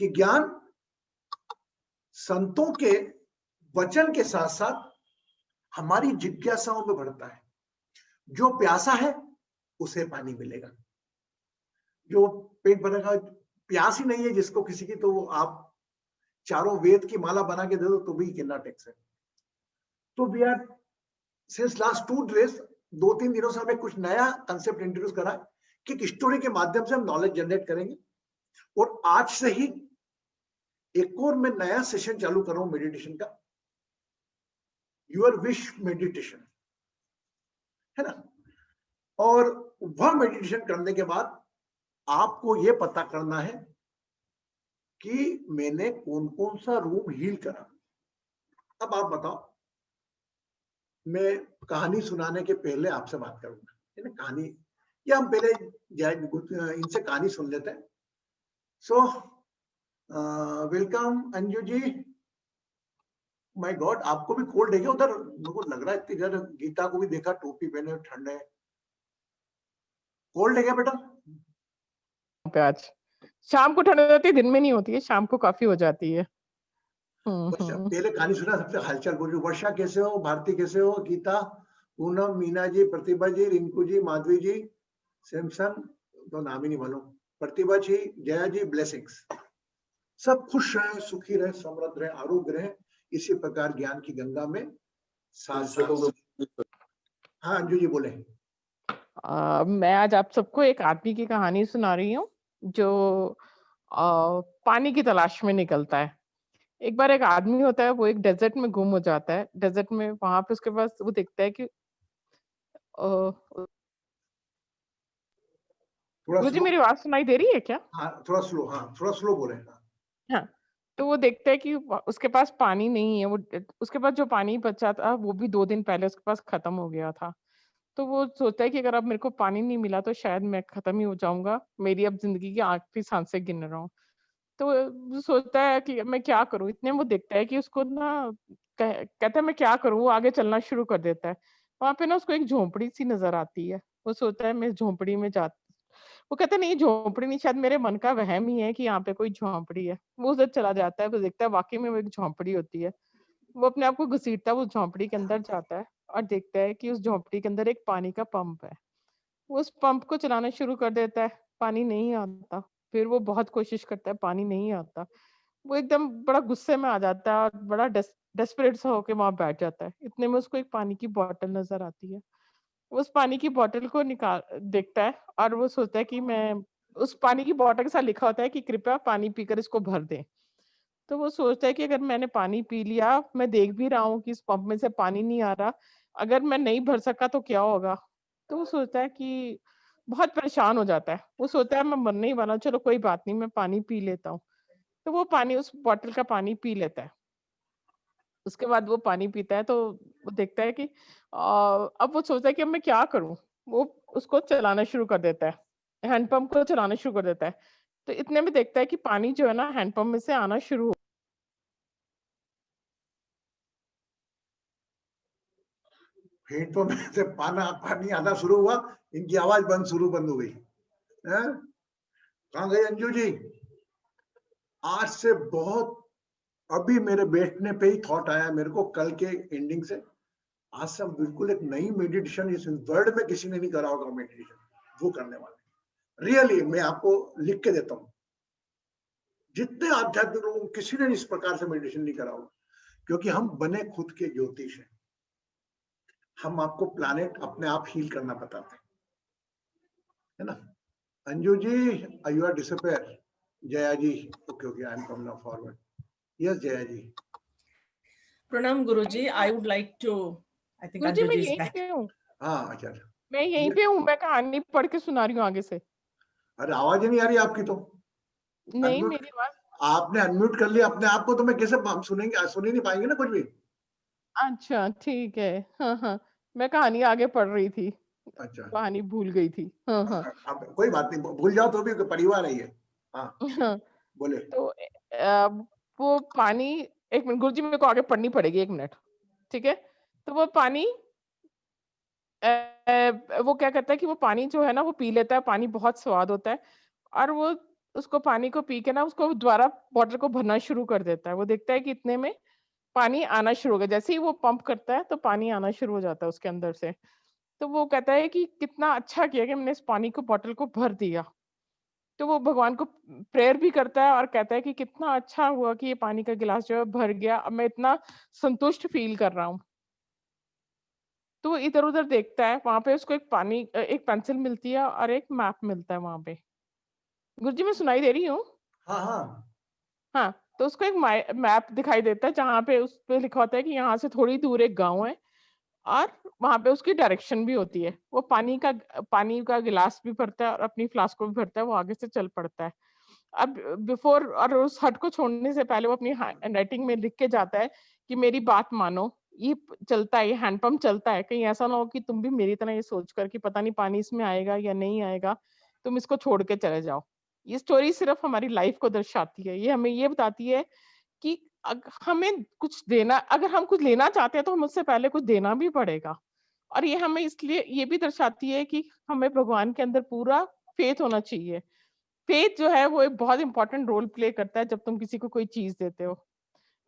कि ज्ञान संतों के वचन के साथ साथ हमारी जिज्ञासाओं में बढ़ता है। जो प्यासा है उसे पानी मिलेगा, जो पेट भरेगा, प्यास ही नहीं है जिसको किसी की, तो आप चारों वेद की माला बना के दे दो तो भी कितना टैक्स है। तो we are since last 2 days, 2-3 दिनों से हमें कुछ नया कंसेप्ट इंट्रोड्यूस करा कि एक स्टोरी के माध्यम से हम नॉलेज जनरेट करेंगे। और आज से ही एक और मैं नया सेशन चालू कर रहा हूं मेडिटेशन का, योर विश मेडिटेशन, है ना। और वह मेडिटेशन करने के बाद आपको यह पता करना है कि मैंने कौन कौन सा रूम हील करा। अब आप बताओ, मैं कहानी सुनाने के पहले आपसे बात करूंगा, है ना। कहानी या हम पहले इनसे कहानी सुन लेते हैं। So welcome Anju ji. My God, आपको भी कोल्ड है क्या उधर? मेरे को लग रहा है इतनी इधर, गीता को भी देखा टोपी पहने, ठंड है, कोल्ड है क्या बेटा? पे आज शाम को ठंड हो जाती है, दिन में नहीं होती है, शाम को काफी हो जाती है। वर्षा, पहले कहानी सुना, सबसे हालचाल बोल रही हूँ। वर्षा कैसे हो? भारती कैसे हो? गीता, पूनम, मीना जी, प्रतिभा जी, रिंकू जी, माधवी जी, सैमसन, तो नाम ही नहीं मालूम, प्रतिभा जी, जया जी, ब्लेसिंग्स। सब खुश रहे, सुखी रहे, समृद्ध रहे, आरोग्य रहे, इसी प्रकार ज्ञान की गंगा में साथ साथ। हाँ अंजू जी बोले। मैं आज आप सबको एक आदमी की कहानी सुना रही हूँ जो पानी की तलाश में निकलता है। एक बार एक आदमी होता है, वो एक डेजर्ट में गुम हो जाता है। डेजर्ट में वहां पे उसके पास वो देखता है कि थोड़ा गुरुजी स्लो। मेरी आवाज सुनाई दे रही है क्या? हाँ थोड़ा स्लो, हाँ थोड़ा स्लो बोले। हाँ, तो वो देखता है कि उसके पास पानी नहीं है। वो उसके पास जो पानी बचा था वो भी 2 दिन पहले उसके पास खत्म हो गया था। तो वो सोचता है कि अगर अब मेरे को पानी नहीं मिला तो शायद मैं खत्म ही हो जाऊंगा, मेरी अब जिंदगी की आखिरी सांसें गिन रहा हूँ। तो वो सोचता है कि मैं क्या करूं। इतने में वो देखता है कि उसको ना कहता है मैं क्या करूं। वो आगे चलना शुरू कर देता है। वहां पे ना उसको एक झोंपड़ी सी नजर आती है। वो सोचता है मैं इस झोंपड़ी में जा। वो कहता है नहीं, झोंपड़ी नहीं, शायद मेरे मन का वहम ही है कि यहाँ पे कोई झोंपड़ी है। वो उधर चला जाता है, वो देखता है वाकई में वो एक झोंपड़ी होती है। वो अपने आप को घसीटता है, वो झोंपड़ी के अंदर जाता है और देखता है कि उस झोंपड़ी के अंदर एक पानी का पंप है। वो उस पंप को चलाना शुरू कर देता है, पानी नहीं आता। फिर वो बहुत कोशिश करता है, पानी नहीं आता। वो एकदम बड़ा गुस्से में आ जाता है और बड़ा डेस्परेट सा होके वहां बैठ जाता है। इतने में उसको एक पानी की बोतल नजर आती है। वो उस पानी की बोतल को निकाल देखता है और वो सोचता है कि मैं, उस पानी की बोतल के साथ लिखा होता है कि कृपया पानी पीकर इसको भर दें। तो वो सोचता है कि अगर मैंने पानी पी लिया, मैं देख भी रहा हूँ कि इस पंप में से पानी नहीं आ रहा, अगर मैं नहीं भर सका तो क्या होगा? तो वो सोचता है कि बहुत परेशान हो जाता है। वो सोचता है मैं मरने ही वाला हूँ, चलो कोई बात नहीं, मैं पानी पी लेता हूँ। तो वो पानी, उस बॉटल का पानी पी लेता है। उसके बाद वो पानी पीता है तो वो देखता है कि अब वो सोचता है कि अब मैं क्या करूँ? वो उसको चलाना शुरू कर देता है, हैंडपंप को चलाना शुरू कर देता है। तो इतने में देखता है कि पानी जो है ना हैंडपंप में से आना शुरू हो। फिर तो में से पानी आना शुरू हुआ, इनकी आवाज बंद हो गई। कहाँ गए अंजू जी? आज से बहुत, अभी मेरे बैठने पे ही थॉट आया मेरे को कल के एंडिंग से। आज से हम बिल्कुल एक नई मेडिटेशन, इस वर्ल्ड में किसी ने नहीं करा होगा मेडिटेशन, वो करने वाले। रियली मैं आपको लिख के देता हूँ, जितने आध्यात्मिक लोगों, किसी ने इस प्रकार से मेडिटेशन नहीं करा होगा, क्योंकि हम बने खुद के ज्योतिष हैं। हम आपको प्लानेट अपने आप हील करना बताते हैं, है ना। Anju ji you are disappear. Jaya ji, okay okay, I am coming now forward. Yes Jaya ji. Pranam Guruji, I would like to, I think Guruji मैं Anju ji is यहीं back. पे हूँ। हाँ अच्छा। मैं यहीं पे हूँ, मैं कहानी पढ़ के सुना रही हूँ आगे से। अरे आवाज ही नहीं आ रही आपकी तो। नहीं, अनम्यूट, मेरी आवाज। आपने अनम्यूट कर लिया अपने आप को, तो मैं कैसे हम सुनेंगे? सुन ही नहीं पाएंगे ना कुछ भी। अच्छा ठीक है। हाँ, हाँ। मैं कहानी आगे पढ़ रही थी। अच्छा कहानी भूल गई थी। हाँ, हाँ। अब कोई बात नहीं, भूल जाओ तो भी परिवार है ये। हाँ हाँ, बोले। तो वो पानी, 1 मिनट गुरुजी मेरे को आगे पढ़नी पड़ेगी, 1 मिनट। ठीक है? तो वो पानी, वो क्या करता है कि वो पानी जो है ना वो पी लेता है, पानी बहुत स्वाद होता है और वो उसको पानी को पी के ना उसको दोबारा बॉटल को भरना शुरू कर देता है। वो देखता है कि इतने में पानी आना शुरू हो गया। जैसे ही वो पंप करता है तो पानी आना शुरू हो जाता है उसके अंदर से। तो वो कहता है कि कितना अच्छा किया कि मैंने इस पानी को बॉटल को भर दिया। तो वो भगवान को प्रेयर भी करता है और कहता है कि कितना अच्छा हुआ कि ये पानी का गिलास जो है भर गया। अब मैं इतना संतुष्ट फ़ील कर रहा हूँ। तो वो इधर-उधर देखता है, वहाँ पे उसको एक पेंसिल मिलती है और एक मैप मिलता है वहाँ पे। गुरुजी मैं सुनाई दे रही हूँ? हाँ, हाँ। हाँ, तो उसको एक मैप दिखाई देता है जहाँ पे उस पे लिखा होता है कि यहाँ से थोड़ी दूर एक गाँव है और वहाँ पे उसकी डायरेक्शन भी होती है। वो पानी का गिलास भी भरता है और अपनी फ्लास्क को भी भरता है, वो आगे से चल पड़ता है। अब बिफ़ोर और उस हट को छोड़ने से पहले वो अपनी हैंडराइटिंग में लिख के जाता है कि मेरी बात मानो, चलता है, ये हैंडपंप चलता है, कहीं ऐसा ना हो कि तुम भी मेरी तरह ये सोच कर कि पता नहीं पानी इसमें आएगा या नहीं आएगा, तुम इसको छोड़ के चले जाओ। ये स्टोरी सिर्फ़ हमारी लाइफ़ को दर्शाती है, ये हमें ये बताती है कि हमें कुछ देना अगर हम कुछ लेना चाहते हैं तो हमें उससे पहले कुछ देना भी पड़ेगा। और ये हमें इसलिए ये भी दर्शाती है कि हमें भगवान के अंदर पूरा फ़ेथ होना चाहिए। फ़ेथ जो है वो एक बहुत इम्पोर्टेंट रोल प्ले करता है जब तुम किसी को कोई चीज़ देते हो।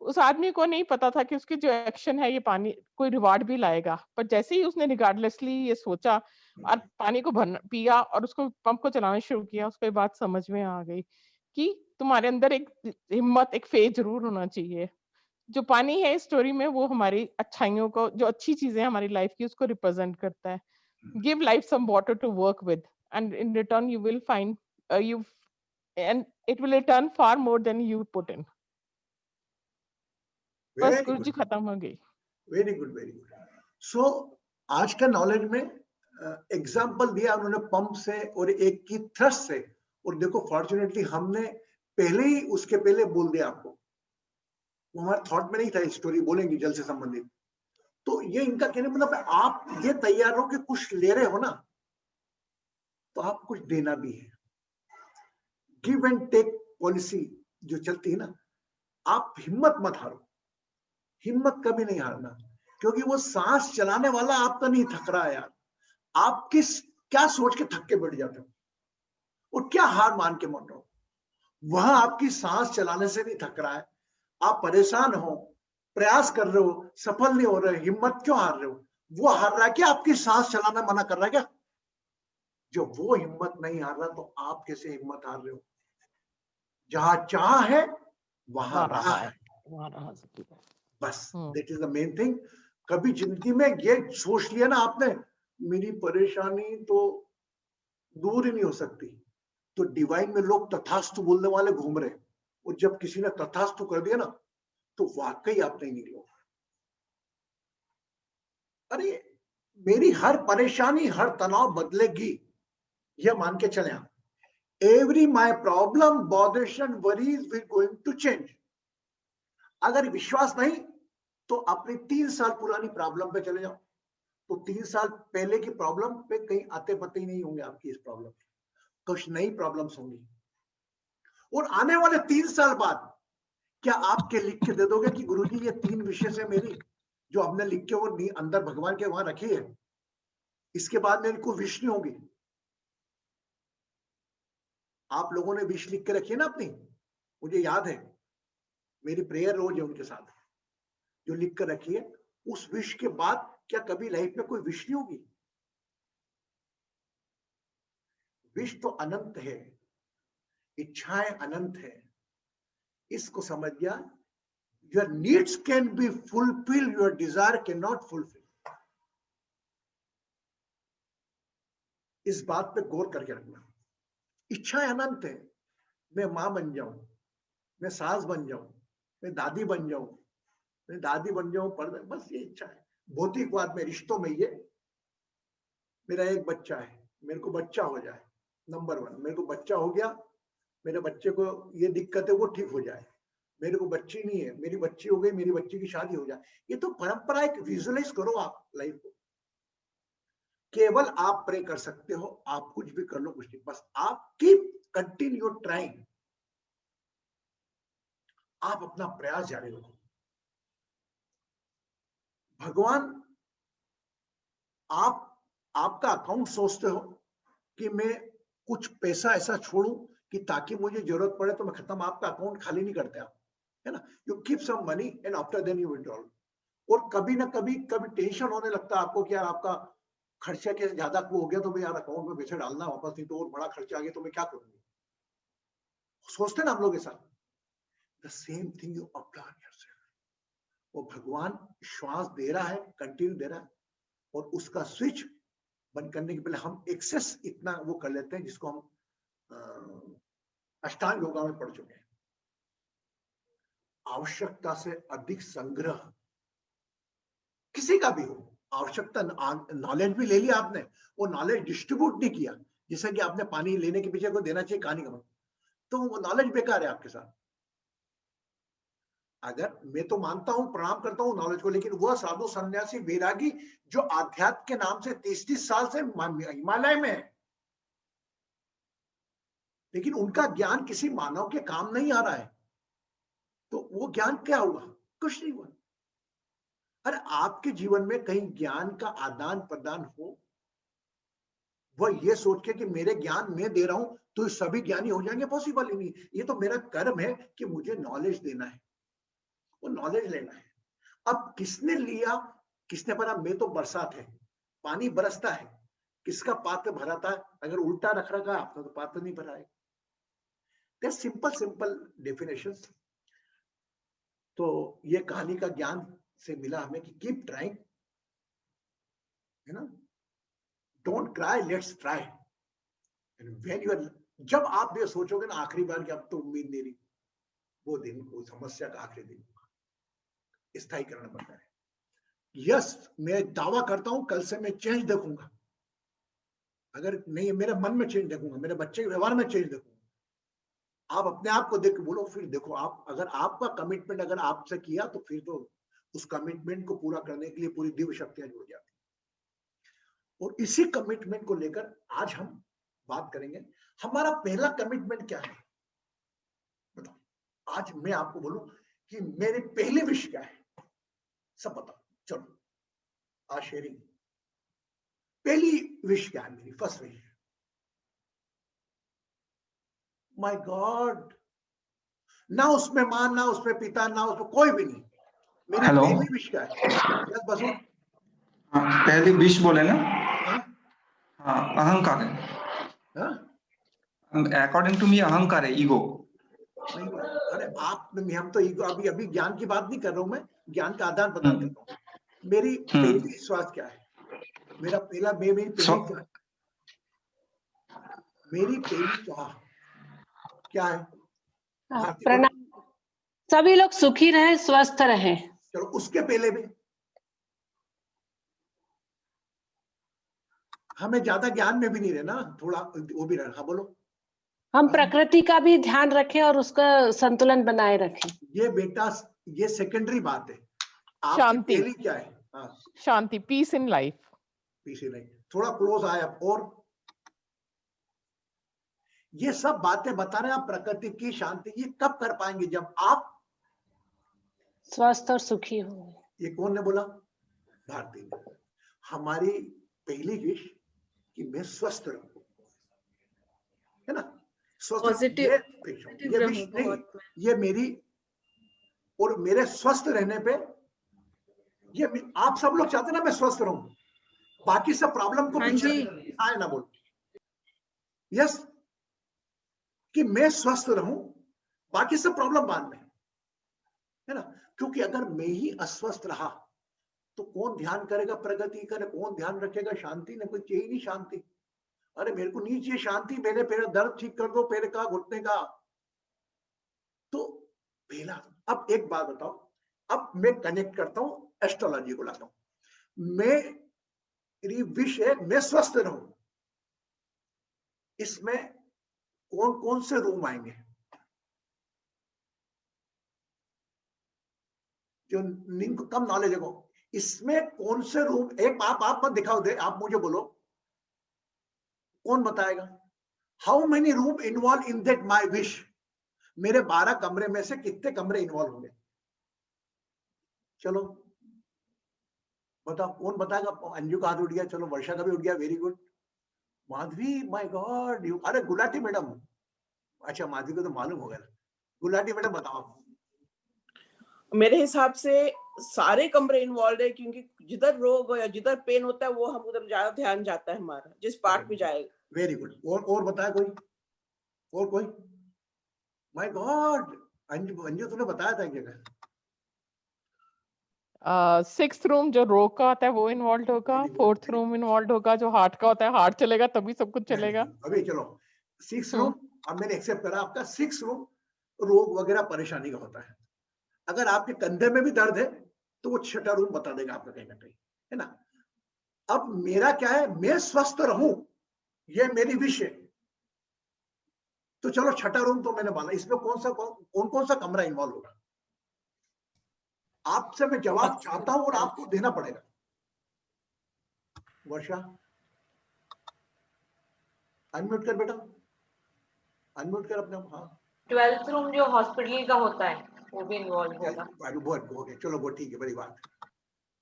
उस आदमी को नहीं पता था कि उसकी जो एक्शन है ये पानी कोई रिवार्ड भी लाएगा। पर जैसे ही उसने रिगार्डलेसली ये सोचा और पानी को भरना पिया और उसको पंप को चलाना शुरू किया, उसको ये बात समझ में आ गई कि तुम्हारे अंदर एक हिम्मत, एक फ़ेथ ज़रूर होना चाहिए। जो पानी है इस स्टोरी में वो हमारी अच्छाइयों को जो अच्छी चीज़ें हमारी लाइफ़ की उसको रिप्रेज़ेंट करता है। Give life some water to work with and in return you will find you and it will return far more than you put in. बस वेरी गुरुजी गुड, खत्म हो गई। Very good, very good. So आज का knowledge में example दिया उन्होंने pump से और एक की थ्रस्ट से, और देखो फॉर्चुनेटली हमने पहले ही उसके पहले बोल दिया आपको, वो हमारे थॉट में नहीं था स्टोरी बोलेंगी जल से संबंधित। तो ये इनका कहने का मतलब है, आप ये तैयार हो कि कुछ ले रहे हो ना, तो आप कुछ देना भी है। गिव एंड टेक पॉलिसी जो चलती है ना, आप हिम्मत मत हारो, हिम्मत कभी नहीं हारना, क्योंकि वो सांस चलाने वाला आप तो नहीं थक रहा है यार, आप किस क्या सोच के थक के बैठ जाते हो और क्या हार मान के मान रहे हो। वह आपकी सांस चलाने से नहीं थक रहा है, आप परेशान हो, प्रयास कर रहे हो, सफल नहीं हो रहे, हिम्मत क्यों हार रहे हो? वो हार रहा है कि आपकी सांस चलाना मना कर रहा है क्या? जब वो हिम्मत नहीं हार रहा तो आप कैसे हिम्मत हार रहे हो? जहां चाह है वहां वहाँ राह रहा है, है, वहाँ रहा सकती है। बस हुँ, that is the main thing. कभी जिंदगी में ये सोच लिया ना आपने, मेरी परेशानी तो दूर ही नहीं हो सकती, तो डिवाइन में लोग तथास्तु बोलने वाले घूम रहे, और जब किसी ने तथास्तु कर दिया ना, तो वाकई आप नहीं निकलो। अरे मेरी हर परेशानी, हर तनाव बदलेगी, यह मान के चले आप। Every my problem bothers worries will going to change. अगर विश्वास नहीं तो अपनी 3 साल पुरानी प्रॉब्लम पे चले जाओ, तो 3 साल पहले की प्रॉब्लम पे कहीं आते पते ही नहीं होंगे आपकी इस प्रॉब्लम, कुछ नई प्रॉब्लम्स होंगी। और आने वाले 3 साल बाद क्या आपके लिख के दे दोगे कि गुरुजी ये 3 विषय है मेरी, जो आपने लिख के वो अंदर भगवान के वहां रखी है, इसके बाद मेरे को विश नहीं होगी। आप लोगों ने विश लिख के रखी है ना अपनी, मुझे याद है, मेरी प्रेयर रोज है उनके साथ जो लिख कर रखी है। उस विश के बाद क्या कभी लाइफ में कोई विश नहीं होगी? विश तो अनंत है, इच्छाएं अनंत है, इसको समझ गया। Your needs can be fulfil, your desire can not fulfil. इस बात पे गौर करके रखना। इच्छाएं अनंत है, मैं मां बन जाऊं, मैं सास बन जाऊं, मैं दादी बन जाऊं, मैं दादी बन जाऊं, पर बस ये इच्छा है। भौतिकवाद में, रिश्तों में, ये मेरा एक बच्चा है, मेरे को बच्चा हो जाए, नंबर 1, मेरे को बच्चा हो गया, मेरे बच्चे को ये दिक्कत है वो ठीक हो जाए, मेरे को बच्ची नहीं है, मेरी बच्ची हो गई, मेरी बच्ची की शादी हो जाए। ये तो परंपरा, एक विजुअलाइज करो आप लाइफ को। केवल आप प्रे कर सकते हो, आप कुछ भी कर लो, कुछ नहीं, बस आप कीप कंटिन्यू ट्राइंग, आप अपना प्रयास जारी रखो। भगवान, आप आपका अकाउंट सोचते हो कि मैं कुछ पैसा ऐसा छोड़ूं कि ताकि मुझे जरूरत पड़े तो मैं खत्म, आपका अकाउंट खाली नहीं करते आप, है ना। You keep some money and after then you withdraw. और कभी ना कभी टेंशन होने लगता है आपको कि यार आपका खर्चा के ज्यादा हो गया तो मैं यार अकाउंट में पैसे डालना वापस, नहीं तो और बड़ा खर्चा आ गया तो मैं क्या करूंगी, सोचते ना हम लोग ऐसा। The same thing you apply yourself. वो भगवान श्वास दे रहा है, कंटिन्यू दे रहा है, और उसका स्विच बंद करने के पहले हम एक्सेस इतना वो कर लेते हैं जिसको हम अष्टांग योगा में पढ़ चुके हैं। आवश्यकता से अधिक संग्रह किसी का भी हो, आवश्यकता, नॉलेज भी ले लिया आपने, वो नॉलेज डिस्ट्रीब्यूट नहीं किया, जैसे कि आपने पानी लेने के पीछे को देना चाहिए कहानी का मतलब, तो वो नॉलेज बेकार है आपके साथ। अगर मैं तो मानता हूं, प्रणाम करता हूं नॉलेज को, लेकिन वह साधु सन्यासी वैरागी जो आध्यात्म के नाम से 30-30 साल से हिमालय में है, लेकिन उनका ज्ञान किसी मानव के काम नहीं आ रहा है, तो वो ज्ञान क्या हुआ? कुछ नहीं हुआ। अरे आपके जीवन में कहीं ज्ञान का आदान प्रदान हो, वह ये सोच के कि मेरे ज्ञान मैं दे रहा हूं तो सभी ज्ञानी हो जाएंगे, पॉसिबल ही नहीं। ये तो मेरा कर्म है कि मुझे नॉलेज देना है, वो नॉलेज लेना है। अब किसने लिया, किसने भरा? मैं तो बरसात है, पानी बरसता है, किसका पात्र भरा था? अगर उल्टा रख रखा आपने तो पात्र नहीं भरा है। Simple definitions. तो ये कहानी का ज्ञान से मिला हमें कि कीप ट्राइंग, है ना, don't cry, let's try. When you are, जब आप ये सोचोगे ना आखिरी बार कि अब तो उम्मीद नहीं रही, वो दिन, वो समस्या का आखिरी दिन स्थायी करना पड़ता है। यस, मैं दावा करता हूं कल से मैं चेंज देखूंगा। अगर नहीं, मेरे मन में चेंज देखूंगा, मेरे बच्चे के व्यवहार में चेंज देखूंगा। आप अपने आप को देख के बोलो, फिर देखो आप, अगर आपका कमिटमेंट अगर आपसे किया तो फिर तो उस कमिटमेंट को पूरा करने के लिए पूरी दिव्य शक्तियां जुड़ जाती। और इसी कमिटमेंट को लेकर आज हम बात करेंगे। हमारा पहला कमिटमेंट क्या है बताओ। आज मैं आपको बोलूं कि मेरी पहली विश क्या है, सब बताओ। चलो आज शेयरिंग। पहली विश क्या है मेरी? फर्स्ट विश, माय गॉड, ना उसमें मां, ना उसमें पिता, ना उसमें कोई भी नहीं। मेरी हेलो, पहली विश क्या है? यस बसु। हाँ, पहली विश बोले ना? हाँ हाँ, अहंकार है। हाँ, अकॉर्डिंग टू मी अहंकार है, ईगो। नहीं नहीं, अरे आप, हम तो अभी अभी ज्ञान की बात नहीं कर रहा हूं, मैं ज्ञान का आदान प्रदान कर रहा हूं। मेरी पहली विश्वास क्या है? मेरा पहला, मेरी पहली, मेरी पहली चाह क्या है? भारती बोलो। प्रणाम। सभी लोग सुखी रहे, स्वस्थ रहे। चलो उसके पहले भी हमें ज्यादा ज्ञान में भी नहीं रहना, थोड़ा वो भी रहना। हाँ बोलो। हम प्रकृति का भी ध्यान रखें और उसका संतुलन बनाए रखें। ये बेटा, ये सेकेंडरी बात है। आपकी शांति, पहली क्या है? हाँ, शांति, पीस इन लाइफ। पीछे नहीं, थोड़ा क्लोज आया। और ये सब बातें बता रहे हैं आप, प्रकृति की शांति। ये कब कर पाएंगे? जब आप स्वस्थ और सुखी होंगे। ये कौन ने बोला? भारती ने। हमारी पहली विश कि मैं स्वस्थ रहूं, है ना, स्वस्थ। Positive ये विश नहीं, ये मेरी, और मेरे स्वस्थ रहने पे, ये आप सब लोग चाहते ना मैं स्वस्थ रहूं, बाकी सब प्रॉब्लम को पीछे आए ना बोल। यस, कि मैं स्वस्थ रहूं, बाकी सब प्रॉब्लम बाद में, है ना। क्योंकि अगर मैं ही अस्वस्थ रहा तो कौन ध्यान करेगा प्रगति करे, कौन ध्यान रखेगा शांति ने? कोई चाहिए नहीं शांति। अरे मेरे को नहीं चाहिए शांति, मेरे पैर दर्द ठीक कर दो, पैर का, घुटने का। तो पहला, अब एक बात बताओ, अब मैं कनेक्ट करता हूं, एस्ट्रोलॉजी को लाता हूं। मेरी विश है मैं स्वस्थ रहूं। इसमें कौन कौन से रूम आएंगे? जो कम नॉलेज है वो, इसमें कौन से रूम? एक आप मत दिखाओ दे, आप मुझे बोलो कौन बताएगा? How many room involve in that my wish? मेरे 12 कमरे में से कितने कमरे इन्वॉल्व होंगे? चलो बताओ, कौन बताएगा? अंजू का हाथ उठ गया, चलो वर्षा का भी उठ गया, very good. Madhavi, my God, you, अरे गुलाटी मैडम, अच्छा माधवी को तो मालूम होगा ना। गुलाटी मैडम बताओ आप। मेरे हिसाब से सारे कमरे इन्वॉल्व है, क्योंकि जिधर रोग हो या जिधर पेन होता है वो हम उधर ज्यादा ध्यान जाता है हमारा, जिस पार्ट में जाएगा। Very good. और बताया कोई? और कोई? माय गॉड, अंजू अंजू तूने बताया था एक जगह। 6th रूम जो रोग का होता है वो इन्वॉल्व होगा, Very good, 4th very room involve होगा जो हार्ट का होता है, हार्ट चलेगा तभी सब कुछ चलेगा। अभी चलो 6 हम्म। रूम, अब मैंने एक्सेप्ट करा आपका 6 रूम रोग वगैरह परेशानी का होता है। अगर आपके कंधे में भी दर्द है तो वो 6ठा रूम बता देगा आपका कहीं ना कहीं, है ना। अब मेरा क्या है, मैं स्वस्थ रहूं, ये मेरी विश है। तो चलो 6ठा रूम तो मैंने माना, इसमें कौन सा कमरा इन्वॉल्व होगा? आपसे मैं जवाब चाहता हूं और आपको देना पड़ेगा। वर्षा अनम्यूट कर बेटा, अनम्यूट कर अपने। हाँ 12th रूम जो हॉस्पिटल का होता है वो भी इन्वॉल्व होगा। बहुत हो गया, चलो वो ठीक है, बड़ी बात।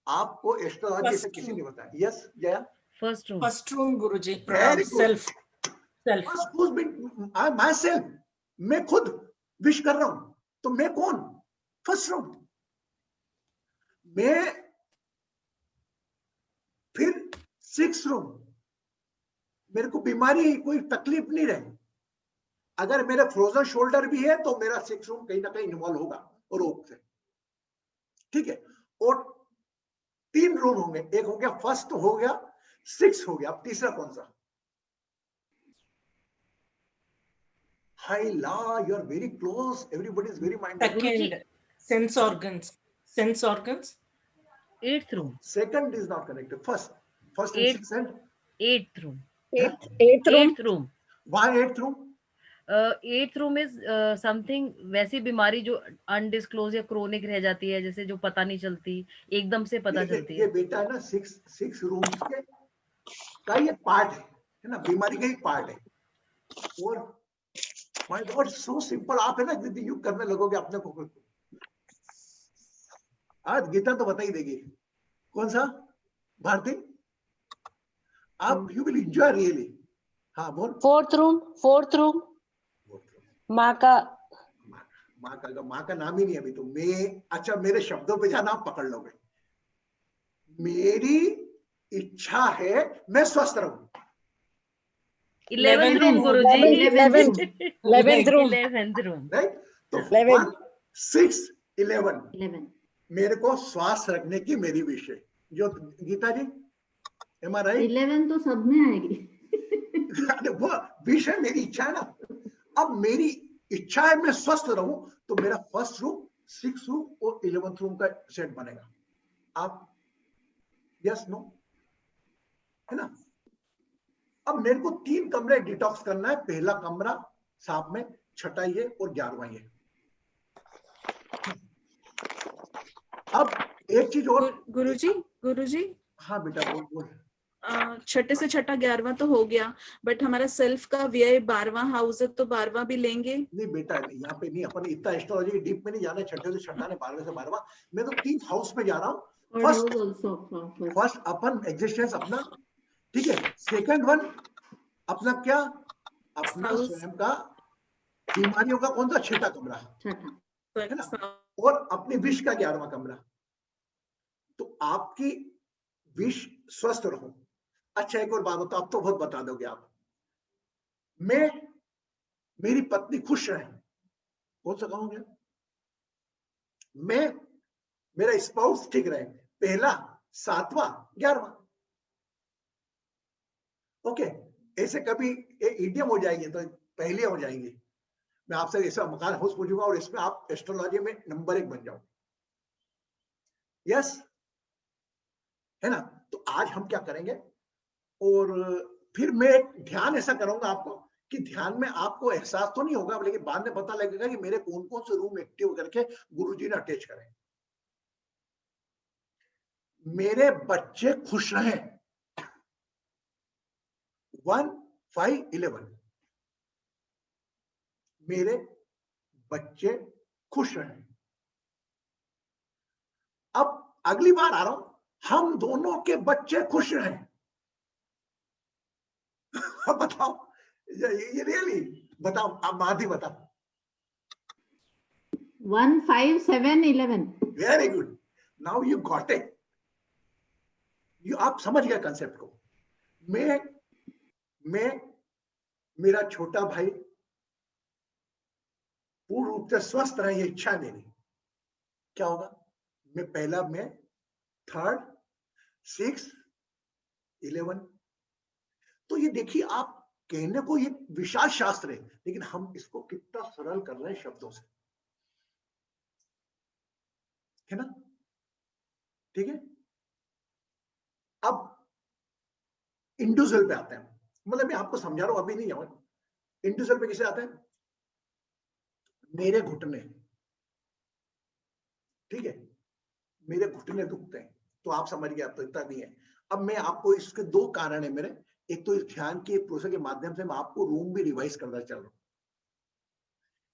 आपको एस्ट्रोलॉजी से किसी ने बताया? Yes Jaya. First room Guruji, Very good. Self my self, मैं खुद विश कर रहा हूं, तो मैं कौन? First room. मैं फिर 6 रूम, मेरे को बीमारी कोई तकलीफ नहीं रहे। अगर मेरा फ्रोजन शोल्डर भी है तो मेरा 6 रूम कहीं ना कहीं इन्वॉल्व होगा रोग से, ठीक है। और 3 रूम होंगे, एक हो गया फर्स्ट, हो गया 6 हो गया। अब तीसरा कौन सा? हाय ला, you are very close, everybody is very minded. Second sense organs 8th room. Second is not connected. First and 6th and 8th room. 8th room. why 8th room? 8th room is something, वैसी बीमारी जो undisclosed या chronic रह जाती है, जैसे जो पता नहीं चलती, एकदम से पता चलती ये है। बेटा है ना 6 रूम्स के का ये पार्ट है ना, बीमारी का ही पार्ट है। और माय गॉड सो सिंपल, आप है ना दीदी यू करने लगोगे अपने को। आज गीता तो बता ही देगी कौन सा भारती, आप यू विल एंजॉय रियली। हाँ बोल। 4th room माँ का नाम ही नहीं अभी तो। मैं, अच्छा मेरे शब्दों पे जाना आप पकड़ लोगे। मेरी इच्छा है मैं स्वस्थ रहूं। 11th room गुरुजी। 11th room. 11th room. Right, तो 11. 1 6 11 मेरे को श्वास रखने की मेरी विश है। जो गीता जी, am I right? 11 तो सब में आएगी। वो विश है, मेरी इच्छा है ना। अब मेरी इच्छा है मैं स्वस्थ रहूं, तो मेरा फर्स्ट रूम 6 रूम और 11th रूम का सेट बनेगा। आप यस नो, है ना। अब मेरे को 3 कमरे डिटॉक्स करना है। पहला कमरा सांप में, 6ठा ये और 11वां ये। अब एक चीज और गुरुजी हाँ बेटा बोल। 6ठे से 6ठा 11वां तो हो गया, बट हमारा सेल्फ का व्यय 12वां हाउस है, तो 12वां भी लेंगे? नहीं बेटा, यहाँ पे नहीं, अपन इतना एस्ट्रोलॉजी डीप में नहीं जाना। 6ठे से 6ठा ने 12वें से 12वां, मैं तो 3 हाउस में जा रहा हूँ। फर्स्ट अपन एग्जिस्टेंस अपना, ठीक है। सेकंड वन अपना क्या, अपना स्वयं का बीमारियों का कौन सा 6ठा कमरा है ना, और अपनी विश का 11वां कमरा। तो आपकी विश स्वस्थ रहो। अच्छा एक और बात बताओ, अब तो बहुत बता दोगे आप। मेरी पत्नी खुश रहे, कौन सा कहूंगे? मेरा स्पाउस ठीक रहे, पहला 7वां 11वां। ओके, ऐसे कभी इडियम हो जाएंगे तो पहले हो जाएंगे। मैं आपसे ऐसा मकान हाउस पूछूंगा और इसमें आप एस्ट्रोलॉजी में नंबर 1 बन जाओ। यस, है ना। तो आज हम क्या करेंगे, और फिर मैं ध्यान ऐसा करूंगा आपको कि ध्यान में आपको एहसास तो नहीं होगा, लेकिन बाद में पता लगेगा कि मेरे कौन कौन से रूम एक्टिव करके गुरुजी ने अटैच करें। मेरे बच्चे खुश रहें, 1 5 11 मेरे बच्चे खुश रहें। अब अगली बार आ रहा हूं, हम दोनों के बच्चे खुश रहें। बताओ, ये रियली बताओ, आप माधी बताओ। 1 5 7 11। Very good, now you got it. आप समझ गए कंसेप्ट को। मैं मेरा छोटा भाई पूर्ण रूप से स्वस्थ रहे, ये इच्छा मेरी, क्या होगा? मैं पहला, मैं थर्ड, 6, 11। तो ये देखिए, आप कहने को ये विशाल शास्त्र है, लेकिन हम इसको कितना सरल कर रहे हैं शब्दों से, है ना? ठीक है। अब इंडिविजुअल पे आते हैं, मतलब मैं आपको समझा रहा हूं, अभी नहीं जाऊंगा। इंडिविजुअल पे किसे आते हैं? मेरे घुटने, ठीक है, मेरे घुटने दुखते हैं, तो आप समझ गए, अब तो इतना नहीं है। अब मैं आपको इसके 2 कारण है मेरे। एक तो इस ध्यान के प्रोसेस के माध्यम से मैं आपको रूम भी रिवाइज करता चल रहा हूं।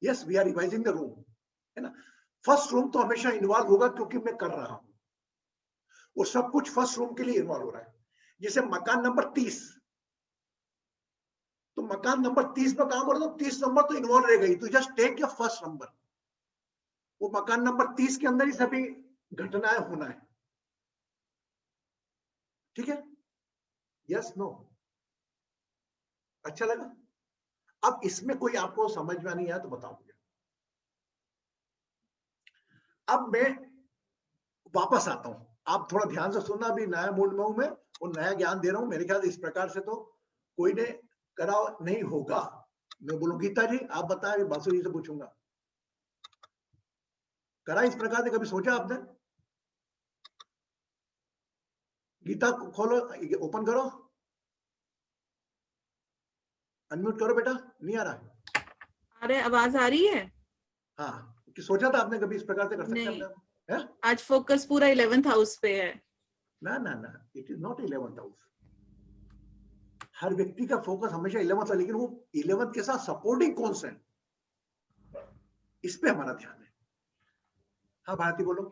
Yes, we are revising the room, है ना। फर्स्ट रूम तो हमेशा इन्वॉल्व होगा, क्योंकि मैं कर रहा हूं, वो सब कुछ फर्स्ट रूम के लिए इन्वॉल्व हो रहा है। जैसे मकान नंबर 30, तो मकान नंबर 30 में काम हो रहा है, तो 30 नंबर तो इन्वॉल्व रहेगा ही, तो just take your first number. वो मकान नंबर 30 के अंदर ही सभी घटनाएं होना है, ठीक है। यस, नो, अच्छा लगा? अब इसमें कोई आपको समझ में नहीं आया तो बताओ मुझे। अब मैं वापस आता हूं, आप थोड़ा ध्यान से सुनना, अभी नया मूड में हूं मैं, और नया ज्ञान दे रहा हूं। मेरे ख्याल से इस प्रकार से तो कोई ने करा नहीं होगा। मैं बोलूं, गीता जी आप बताएं, बासु जी से पूछूंगा, करा इस प्रकार से कभी सोचा आपने? गीता खोलो, ओपन करो, अनम्यूट करो बेटा, नहीं आ रहा है? अरे आवाज आ रही है? हाँ, कि सोचा था आपने कभी इस प्रकार से कर सकते नहीं, हैं? आज फोकस पूरा 11th हाउस पे है। ना ना ना, it is not 11th house. हर व्यक्ति का फोकस हमेशा 11th है, लेकिन वो 11th के साथ सपोर्टिंग कौन से है, इस पे हमारा ध्यान है। हाँ भारती बोलो,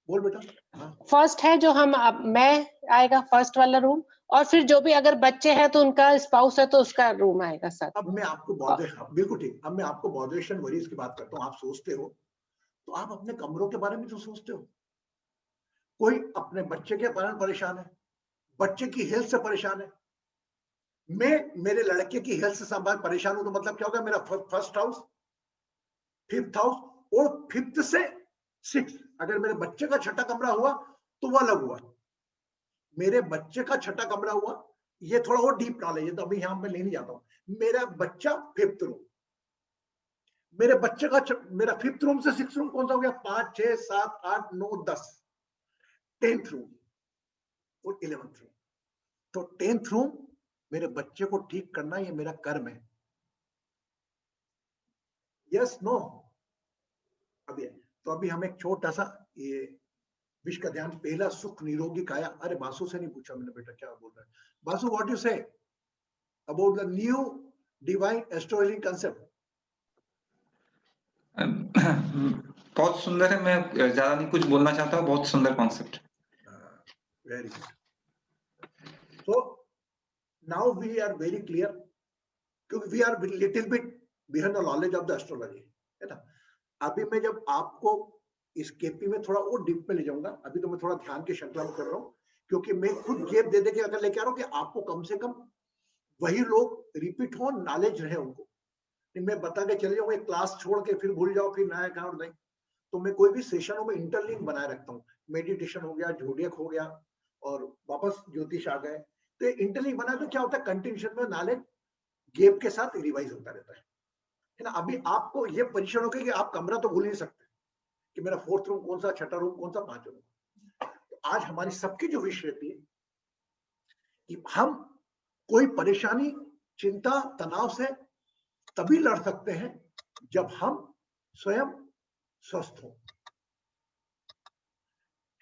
बोल बेटा। हाँ, फर्स्ट है जो हम मैं आएगा फर्स्ट वाला रूम, और फिर जो भी अगर बच्चे हैं तो उनका स्पाउस है तो उसका रूम आएगा साथ अब में। मैं आपको बिल्कुल ठीक, अब मैं आपको बॉडरेशन वरीज की बात करता हूँ। आप सोचते हो तो आप अपने कमरों के बारे में तो सोचते हो। कोई अपने बच्चे के बारे में परेशान है, बच्चे की हेल्थ से परेशान है, मैं मेरे लड़के की हेल्थ से परेशान हूं, तो मतलब क्या होगा? मेरा फर्स्ट हाउस, 5th हाउस और 5th से 6th, अगर मेरे बच्चे का छठा कमरा हुआ तो वो अलग हुआ। मेरे बच्चे का छठा कमरा हुआ, ये थोड़ा और डीप नॉलेज है, तो अभी यहां पे ले नहीं जाता हूं। मेरा बच्चा 5th रूम, मेरे बच्चे का मेरा 5th रूम से 6th रूम कौन सा हो गया? 5 6 7 8 9 10, 10th रूम और 11th रूम। तो 10th रूम मेरे बच्चे को ठीक करना, ये मेरा कर्म है। Yes, no? अभी तो अभी हम एक छोटा सा ये विश्व का ध्यान, पहला सुख निरोगी काया। अरे बासु से नहीं पूछा मैंने बेटा, क्या बोल रहा है Basu? What you say about the new divine astrology concept? बहुत सुंदर है, मैं ज्यादा नहीं कुछ बोलना चाहता हूँ, बहुत सुंदर concept. Very good. So now we are very clear, क्योंकि we are little bit behind the knowledge of the astrology, है ना। अभी मैं जब आपको इस केपी में थोड़ा और डीप में ले जाऊंगा, अभी तो मैं थोड़ा ध्यान की श्रृंखला में कर रहा हूँ, क्योंकि मैं खुद गैप दे दे के अगर लेके आ रहा हूँ कि आपको कम से कम वही लोग रिपीट हो, नॉलेज रहे उनको। मैं बता के चले जाऊंगा, एक क्लास छोड़ के फिर भूल जाओ, फिर नया काम नहीं। तो मैं कोई भी सेशनों में इंटरलिंक बनाए रखता हूँ। मेडिटेशन हो गया, जोडियक हो गया, और वापस ज्योतिष आ गए, तो इंटरलिंक बना तो क्या होता है? कंटिन्यूशन में नॉलेज गैप के साथ रिवाइज होता रहता है ना। अभी आपको ये पोजीशन होगी कि आप कमरा तो भूल नहीं सकते कि मेरा 4th रूम कौन सा, छठा रूम कौन सा, 5 रूम। तो आज हमारी सबकी जो विषय रहती है कि हम कोई परेशानी, चिंता, तनाव से तभी लड़ सकते हैं जब हम स्वयं स्वस्थ हो,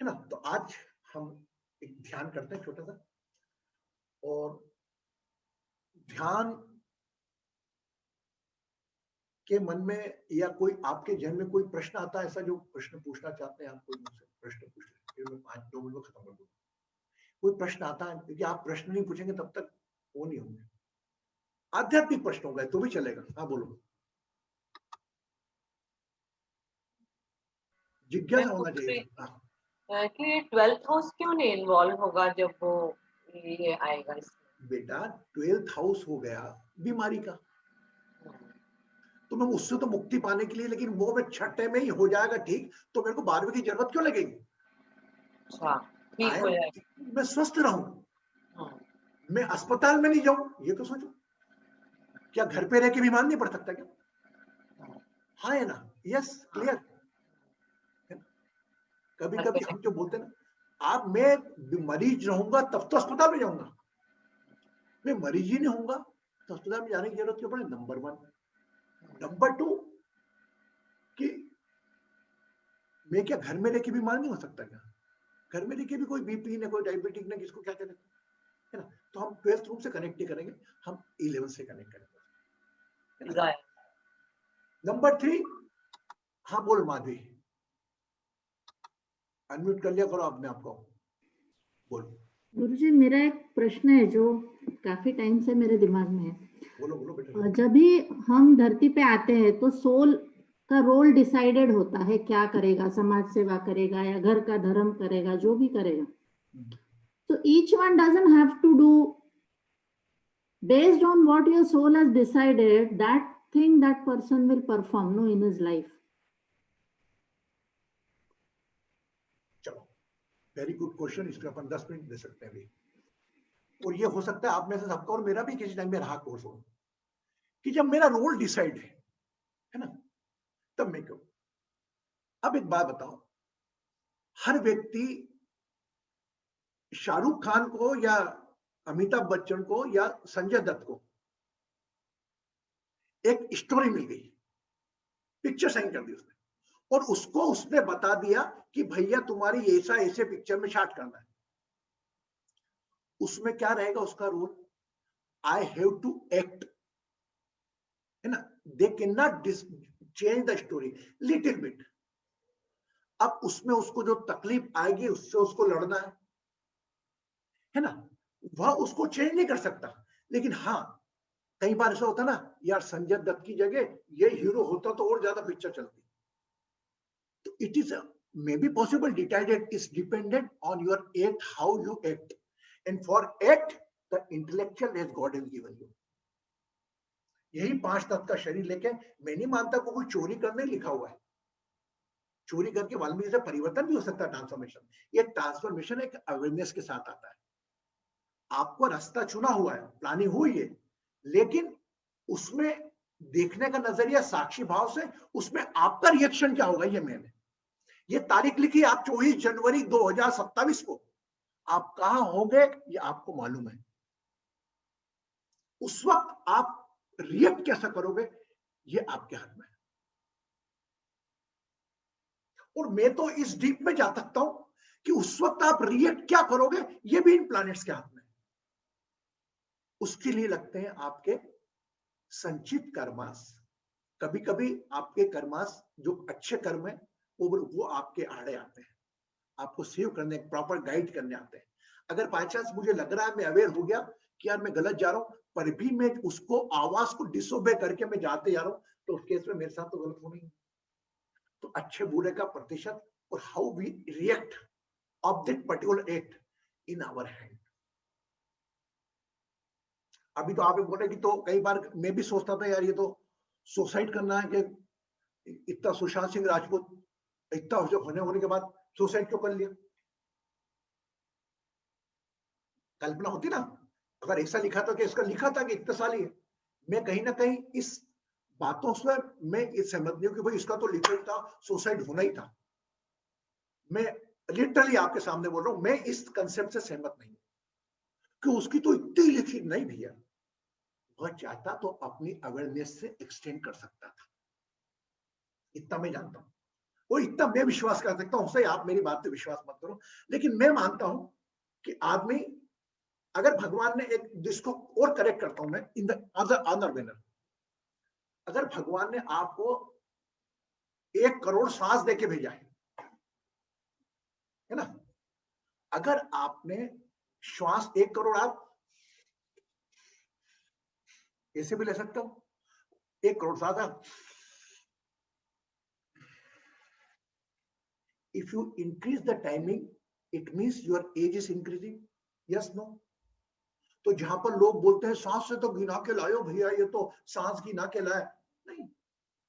है ना। तो आज हम एक ध्यान करते हैं छोटा सा, और ध्यान के मन में या कोई आपके जन में कोई प्रश्न आता है ऐसा, जो प्रश्न पूछना चाहते हैं आप? कोई मुझसे प्रश्न पूछ लें, फिर मैं 5 2 मिनट में खत्म कर दूंगा। कोई प्रश्न आता है? क्योंकि आप प्रश्न नहीं पूछेंगे तब तक वो नहीं होंगे। आध्यात्मिक प्रश्न हो गए तो भी चलेगा। हाँ बोलो। जिज्ञासा होना चाहिए। हाँ कि 12th हाउस क्यों नहीं इन्वॉल्व होगा जब वो ये आएगा इसमें? बेटा 12th हाउस हो गया बीमारी का, तो मैं उससे तो मुक्ति पाने के लिए, लेकिन वो मैं छठे में ही हो जाएगा ठीक, तो मेरे को 12वीं की जरूरत क्यों लगेगी? अच्छा, ठीक हो जाएगा। मैं स्वस्थ रहूं, मैं अस्पताल में नहीं जाऊं, ये तो सोचो। क्या घर पे रह के बीमार नहीं पड़ सकता क्या? हाँ है ना? Yes, clear. कभी कभी हम जो बोलते हैं ना, आप मैं मरीज रहूंगा तब तो अस्पताल में जाऊंगा, मैं मरीज ही नहीं होऊंगा तो अस्पताल में जाने की जरूरत क्यों पड़े? नंबर 1। नंबर 2 कि मैं क्या घर में रह के बीमार नहीं हो सकता क्या? घर में रह के भी कोई बीपी ना, कोई डायबिटिक ना, किसको क्या चले, है ना? तो हम 12th रूम से कनेक्ट नहीं करेंगे, हम 11 से कनेक्ट करेंगे। नंबर 3, हाँ बोल माधवी, अनम्यूट कर लिया करो आपने आपको, बोल। गुरुजी मेरा एक प्रश्न है जो काफी टाइम से मेरे दिमाग में है। बोलो बोलो बेटा। जब भी हम धरती पे आते हैं तो सोल का रोल डिसाइडेड होता है, क्या करेगा, समाज सेवा करेगा या घर का धर्म करेगा, जो भी करेगा। तो each one doesn't have to do based on what your soul has decided, that thing that person will perform no in his life. चलो, वेरी गुड क्वेश्चन। इसके अपन 10 मिनट दे सकते हैं अभी, और ये हो सकता है आप में से सबका और मेरा भी किसी टाइम में रहा कोर्स हो कि जब मेरा रोल डिसाइड है ना, तब मैं क्यों। अब एक बात बताओ, हर व्यक्ति शाहरुख खान को या अमिताभ बच्चन को या संजय दत्त को एक स्टोरी मिल गई, पिक्चर साइन कर दी उसने, और उसको उसने बता दिया कि भैया तुम्हारी ऐसा ऐसे पिक्चर में शॉट करना है। उसमें क्या रहेगा उसका role? I have to act, है ना? They can not change the story little bit. अब उसमें उसको जो तकलीफ आएगी उससे उसको लड़ना है ना, वह उसको चेंज नहीं कर सकता। लेकिन हाँ, कई बार ऐसा होता ना, यार संजय दत्त की जगह ये हीरो होता तो और ज्यादा पिक्चर चलती। तो it is may be possible, decided is dependent on your act, how you act, and for act the intellectual as God is given you. यही 5 तत्व का शरीर लेके, मैं नहीं मानता को कोई चोरी करने लिखा हुआ है। चोरी करके वाल्मीकि से परिवर्तन भी हो सकता है, ट्रांसफॉर्मेशन। ये ट्रांसफॉर्मेशन एक अवेयरनेस के साथ आता है। आपको रास्ता चुना हुआ है, प्लानिंग हुई है, लेकिन उसमें देखने का नजरिया साक्षी भाव से, उसमें आपका रिएक्शन क्या होगा ये मैंने ये तारीख लिखी। आप 24 जनवरी 2027 को आप कहां होंगे ये आपको मालूम है। उस वक्त आप रिएक्ट कैसा करोगे ये आपके हाथ में है। और मैं तो इस डीप में जा सकता हूं कि उस वक्त आप रिएक्ट क्या करोगे ये भी इन प्लैनेट्स के हाथ में है। उसके लिए लगते हैं आपके संचित कर्मास। कभी कभी आपके कर्मास जो अच्छे कर्म है वो आपके आड़े आते हैं, आपको सेव करने, प्रॉपर गाइड करने आते हैं। अगर बाय चांस मुझे लग रहा है, मैं अवेयर हो गया कि यार मैं गलत जा रहा हूं, पर भी मैं उसको आवाज को डिसोबे करके मैं जाते जा रहा हूं, तो उस केस में मेरे साथ तो गलत होना ही। तो अच्छे बुरे का प्रतिशत और how we react of that particular act in our hand. अभी तो आप बोले कि तो कई बार मैं भी सोचता था यार ये तो सुसाइड करना है, कि इतना सुशांत सिंह राजपूत इतना होने के बाद सुसाइड क्यों कर लिया। कल्पना होती ना, अगर ऐसा लिखा था कि इसका लिखा था कि इतने साल ही है। मैं कहीं ना कहीं इस बातों से मैं इस सहमत नहीं हूं कि भाई इसका तो लिखा ही था, सुसाइड होना ही था। मैं लिटरली आपके सामने बोल रहा हूं, मैं इस कंसेप्ट से सहमत नहीं कि उसकी तो इतनी लिखी नहीं भैया। वह चाहता तो अपनी अवेयरनेस से एक्सटेंड कर सकता था, इतना मैं जानता हूं, वो इतना मैं विश्वास कर सकता हूं। आप मेरी बात पे विश्वास मत करो, लेकिन मैं मानता हूं कि आदमी, अगर भगवान ने एक, जिसको और करेक्ट करता हूं मैं इन द अदर मैनर, अगर भगवान ने आपको 1 करोड़ सांस देके भेजा है ना, अगर आपने श्वास 1 करोड़ आप ऐसे भी ले सकते हो। 1 करोड़ ज्यादा। If you increase the timing, it means your age is increasing. Yes, no? तो जहां पर लोग बोलते हैं सांस से तो गिना के लायो भैया, ये तो सांस गिना के लाया, नहीं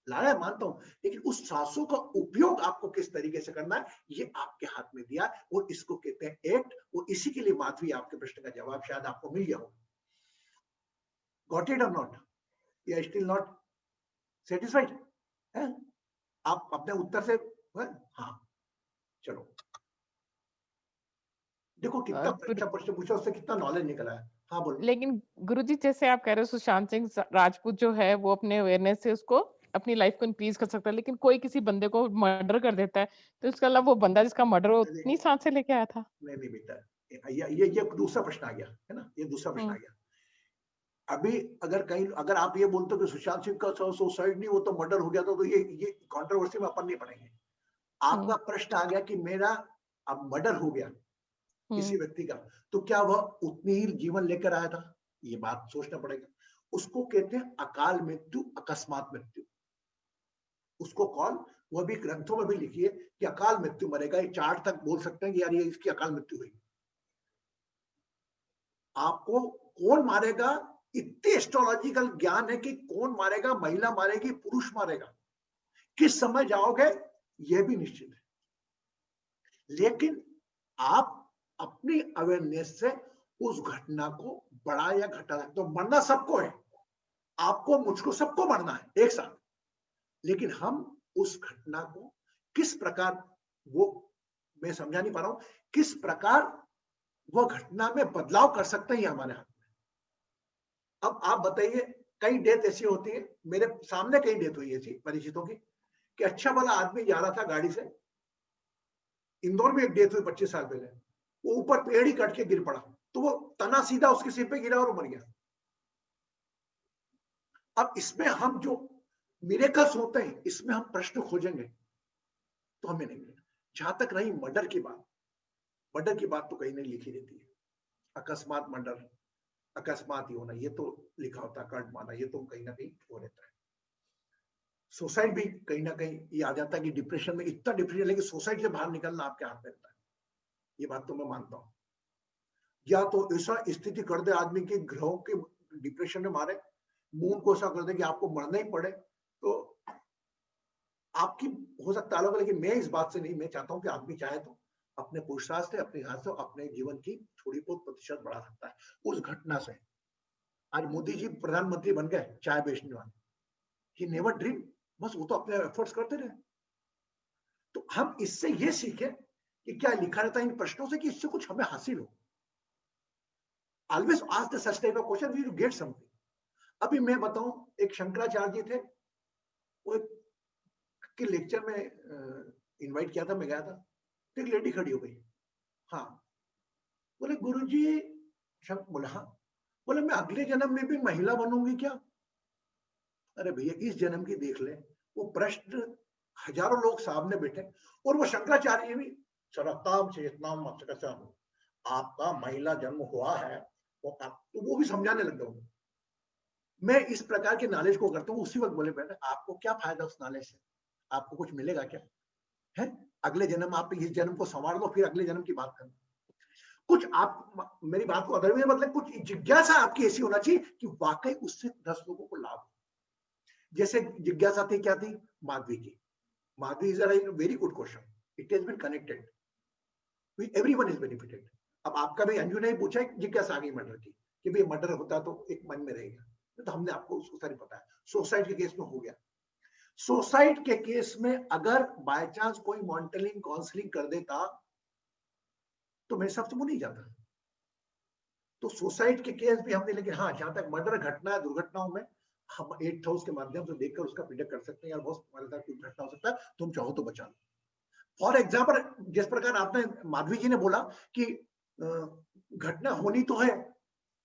लाया मानता हूं, लेकिन उस सांसों का उपयोग आपको किस तरीके से करना है ये आपके हाथ में दिया, और इसको कहते हैं एक्ट। और इसी के लिए माधवी आपके प्रश्न का जवाब शायद आपको मिल गया हो। गॉट इट और नॉट? या स्टिल नॉट सेटिस्फाइड? आप अपने उत्तर से हाँ चलो, देखो कितना अच्छा प्रश्न पूछा, उससे कितना नॉलेज निकला है। हाँ बोलो। लेकिन गुरुजी जैसे आप कह रहे हो सुशांत सिंह राजपूत जो है वो अपने अवेयरनेस से उसको अपनी लाइफ को इंक्रीज कर सकता है, लेकिन कोई किसी बंदे को मर्डर कर देता है तो इसका अलावा वो बंदा जिसका मर्डर हो उतनी सांस से लेके आया था। नहीं बेटा, ये दूसरा प्रश्न आ गया है ना, ये दूसरा प्रश्न आ गया। अभी अगर आप ये बोलते हो कि सुशांत सिंह का सुसाइड नहीं, वो तो मर्डर हो गया था, तो ये कंट्रोवर्सी में अपन नहीं पड़ेंगे। आपका प्रश्न आ गया कि मेरा अब मर्डर हो गया किसी व्यक्ति का, तो क्या वह उतनी ही जीवन लेकर आया था? ये बात सोचना पड़ेगा। उसको कहते हैं अकाल मृत्यु, अकस्मात मृत्यु। उसको कौन, वह भी ग्रंथों में भी लिखी है कि अकाल मृत्यु मरेगा। ये चार्ट तक बोल सकते हैं कि यार ये इसकी अकाल मृत्यु हुई। आपको कौन मारेगा, इतने एस्ट्रोलॉजिकल ज्ञान है कि कौन मारेगा, महिला मारेगी, पुरुष मारेगा, किस समय जाओगे, यह भी निश्चित है। लेकिन आप अपनी अवेयरनेस से उस घटना को बड़ा या घटा सकते हो। मरना सबको है, आपको, मुझको, सबको मरना है एक साथ, लेकिन हम उस घटना को किस प्रकार, वो मैं समझा नहीं पा रहा हूं, किस प्रकार वह घटना में बदलाव कर सकते हैं, ये हमारे हाथ में। अब आप बताइए, कई डेथ ऐसी होती है, मेरे सामने कई डेथ हुई ऐसी परिचितों की, कि अच्छा भला आदमी जा रहा था गाड़ी से, इंदौर में एक डेथ हुई 25 साल पहले, वो ऊपर पेड़ ही कट के गिर पड़ा, तो वो तना सीधा उसके सिर पे गिरा और मर गया। अब इसमें हम जो मिरेकल्स होते हैं, इसमें हम प्रश्न खोजेंगे तो हमें नहीं मिलेगा। जहां तक रही मर्डर की बात, मर्डर की बात तो कहीं नहीं लिखी रहती है। अकस्मात मर्डर, अकस्मात ही होना, ये तो लिखा होता है, कर्ट माना, ये तो कहीं ना कहीं हो रहता है। सुसाइड भी कहीं ना कहीं ये आ जाता है कि डिप्रेशन में, इतना डिप्रेशन, लेकिन सुसाइड से बाहर निकलना आपके हाथ में रहता है, ये बात तो मैं मानता हूं। या तो ऐसा स्थिति कर दे आदमी के ग्रहों के डिप्रेशन में मारे, मून को ऐसा कर दे कि आपको मरना ही पड़े, तो आपकी हो सकता है अलग, लेकिन मैं इस बात से नहीं, मैं चाहता हूं कि आदमी चाहे तो अपने पुरुषार्थ से, अपने हाथ से अपने जीवन की थोड़ी बहुत प्रतिशत बढ़ा सकता है उस घटना से। आज मोदी जी प्रधानमंत्री बन गए, चाय बेचने वाले, ही नेवर ड्रीम, बस वो तो अपने एफर्ट्स करते रहे। तो हम इससे ये सीखे कि क्या लिखा रहता है इन प्रश्नों से, कि इससे कुछ हमें हासिल हो। Always ask the such type of question, we will get something. अभी मैं बताऊं, एक शंकराचार्य जी थे, वो के लेक्चर में इनवाइट किया था, मैं गया था, तो एक लेडी खड़ी हो गई, हाँ, बोले गुरुजी, बोला हाँ, बोले मैं अगले जन्म में भी महिला बनूंगी क्या? अरे भैया, इस जन्म की देख ले। वो प्रश्न हजारों लोग सामने बैठे, और वो शंकराचार्य भी सरताम चेतनाम मत्स्यकसम, आपका महिला जन्म हुआ है, तो वो भी समझाने लग गए। मैं इस प्रकार के नॉलेज को करता हूँ। उसी वक्त बोले बेटा, आपको क्या फायदा उस नॉलेज से, आपको कुछ मिलेगा क्या है? अगले जन्म, आप इस जन्म को संवार लो, फिर अगले जन्म की बात करना। कुछ आप मेरी बात को अदर में मतलब, कुछ जिज्ञासा आपकी ऐसी होना चाहिए कि वाकई उससे 10 लोगों को लाभ। जैसे जिज्ञासा थी, क्या थी माधवी की? Madhavi is a very good question, it has been connected, everyone is benefited. अब आपका भी अंजू ने पूछा जिज्ञासा आ गई मर्डर की, कि भाई मर्डर होता तो एक मन में रहेगा, तो हमने आपको उसको सारी बताया। सुसाइड के केस में हो गया। सुसाइड के केस में अगर बाय चांस कोई मॉनिटरिंग काउंसलिंग कर देता तो मेरे हिसाब से वो नहीं जाता। तो सुसाइड के केस भी हमने, लेकिन हाँ, जहां तक मर्डर घटना है, दुर्घटनाओं में हम 8 हाउस के माध्यम से देखकर उसका प्रिडिक्ट कर सकते हैं, यार बहुत हमारे साथ कुछ घटना हो सकता है, तुम चाहो तो बचा लो। फॉर एग्जाम्पल, जिस प्रकार आपने माधवी जी ने बोला कि घटना होनी तो है,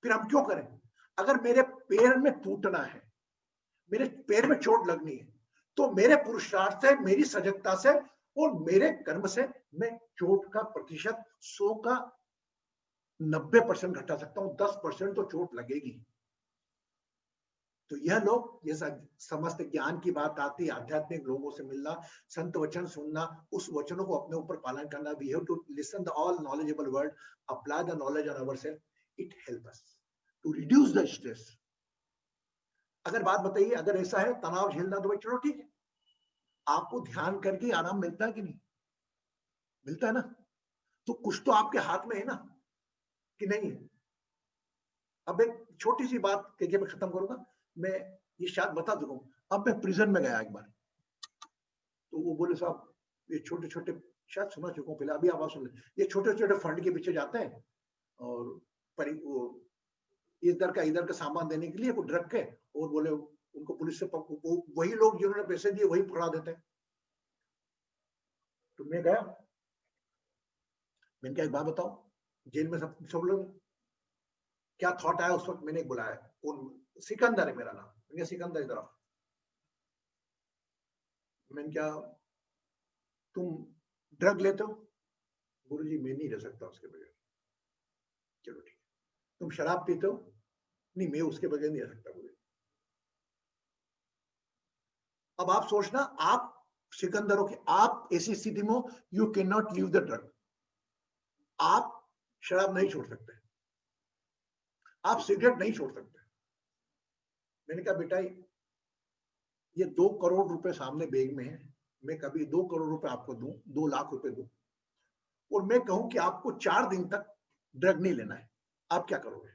फिर हम क्यों करें? अगर मेरे पैर में टूटना है, मेरे पैर में चोट लगनी है, तो मेरे पुरुषार्थ से, मेरी सजगता से और मेरे कर्म से मैं चोट का प्रतिशत 100 का 90% घटा सकता हूं। 10% तो चोट लगेगी। तो यह लोग, ये समस्त ज्ञान की बात आती है, आध्यात्मिक लोगों से मिलना, संत वचन सुनना, उस वचनों को अपने ऊपर पालन करना। We have to listen the all knowledgeable word, apply the knowledge on ourself, it help us to reduce the stress. अगर बात बताइए, अगर ऐसा है तनाव झेलना, तो भाई चलो ठीक है, आपको ध्यान करके आराम मिलता है कि नहीं? मिलता है ना? तो कुछ तो आपके हाथ में है ना, कि नहीं है? अब एक छोटी सी बात कह के मैं खत्म करूंगा, मैं ये शायद बता दूं। अब मैं प्रिजन में गया एक बार, तो वो बोले साहब ये छोटे छोटे, शायद सुना चुका हूँ पहले, अभी आवाज सुन ले, ये छोटे छोटे फंड के पीछे जाते हैं और वो इधर का सामान देने के लिए वो ड्रग के, और बोले उनको पुलिस से वही लोग जिन्होंने पैसे दिए वही पकड़ा देते हैं। तो मैं गया, मैंने क्या एक बात बताओ, जेल में सब लोग क्या थॉट आया उस वक्त? मैंने बुलाया, कौन? सिकंदर है मेरा नाम। मैंने सिकंदर इधर आओ। मैंने क्या तुम ड्रग लेते हो? गुरुजी मैं नहीं रह सकता उसके बगैर। चलो ठीक है। तुम शराब पीते हो? नहीं मैं उसके बगैर नहीं रह सकता गुरुजी। अब आप सोचना, आप सिकंदर हो कि आप ऐसी स्थिति में हो, you can not leave the drug, आप शराब नहीं छोड़ सकते, आप सिगरेट नहीं छोड़ सकते। मैंने कहा बेटा ये 2 करोड़ रुपए सामने बैग में है, मैं कभी 2 करोड़ रुपए आपको दूं, 2 लाख रुपए दूं, और मैं कहूं कि आपको 4 दिन तक ड्रग नहीं लेना है, आप क्या करोगे?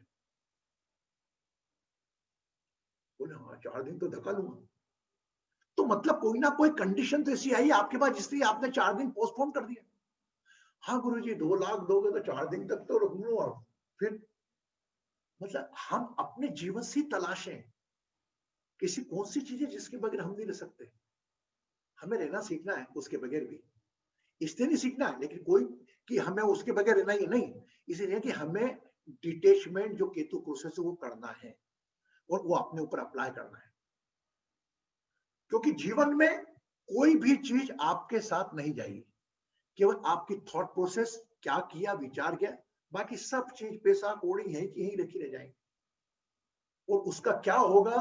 बोले हाँ 4 दिन तो धक्का लूंगा। तो मतलब कोई ना कोई कंडीशन तो ऐसी आई आपके पास जिसलिए आपने 4 दिन पोस्टपोन कर दिया। हाँ गुरुजी 2 लाख दोगे तो 4 दिन तक तो रख लो आप। फिर मतलब हम अपने जीवन से तलाशें किसी कौन सी चीज है जिसके बगैर हम नहीं रह सकते। हमें रहना सीखना है उसके बगैर भी, इसलिए नहीं सीखना है लेकिन कोई कि हमें उसके बगैर रहना ही नहीं, इसलिए कि हमें डिटेचमेंट जो केतु प्रोसेस है वो करना है और वो अपने ऊपर अप्लाई करना है। क्योंकि जीवन में कोई भी चीज आपके साथ नहीं जाएगी, केवल आपकी थॉट प्रोसेस, क्या किया, विचार किया, बाकी सब चीज पैसा कौड़ी है कि यही रखी रह जाएंगे, और उसका क्या होगा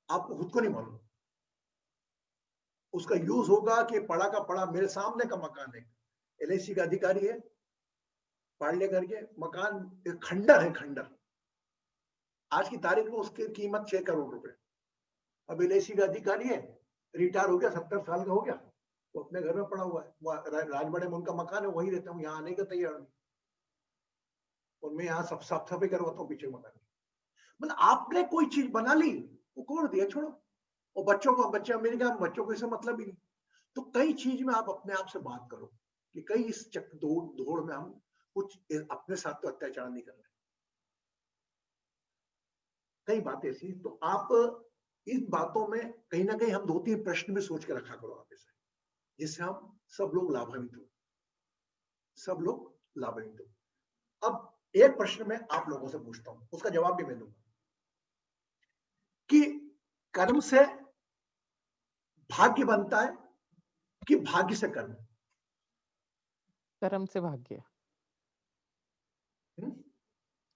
आपको खुद को नहीं मालूम। उसका यूज होगा कि पड़ा का पड़ा, मेरे सामने का मकान है, LIC का अधिकारी है, पार्ले करके मकान खंडर है, खंडर, आज की तारीख में उसकी कीमत 6 करोड़ रुपए। अब LIC का अधिकारी है, रिटायर हो गया, 70 साल का हो गया, वो अपने घर में पड़ा हुआ है, राजवाड़े में उनका मकान है, वही रहता हूँ, यहाँ आने का तैयार नहीं, और मैं यहाँ सब साफ सफाई करवाता हूँ पीछे मकान की। मतलब आपने कोई चीज बना ली, वो कौन दिया, छोड़ो। और बच्चों को, बच्चे अमेरिका में, बच्चों को इससे मतलब ही नहीं। तो कई चीज में आप अपने आप से बात करो कि कई इस दौड़ में हम कुछ अपने साथ तो अत्याचार नहीं कर रहे, कई बातें ऐसी। तो आप इन बातों में कहीं ना कहीं हम 2-3 प्रश्न भी सोच के रखा करो आप ऐसे, जिससे हम सब लोग लाभान्वित हो, सब लोग लाभान्वित हो। अब एक प्रश्न मैं आप लोगों से पूछता हूं, उसका जवाब भी मैं दूंगा कि कर्म से भाग्य बनता है कि भाग्य से कर्म? कर्म से भाग्य,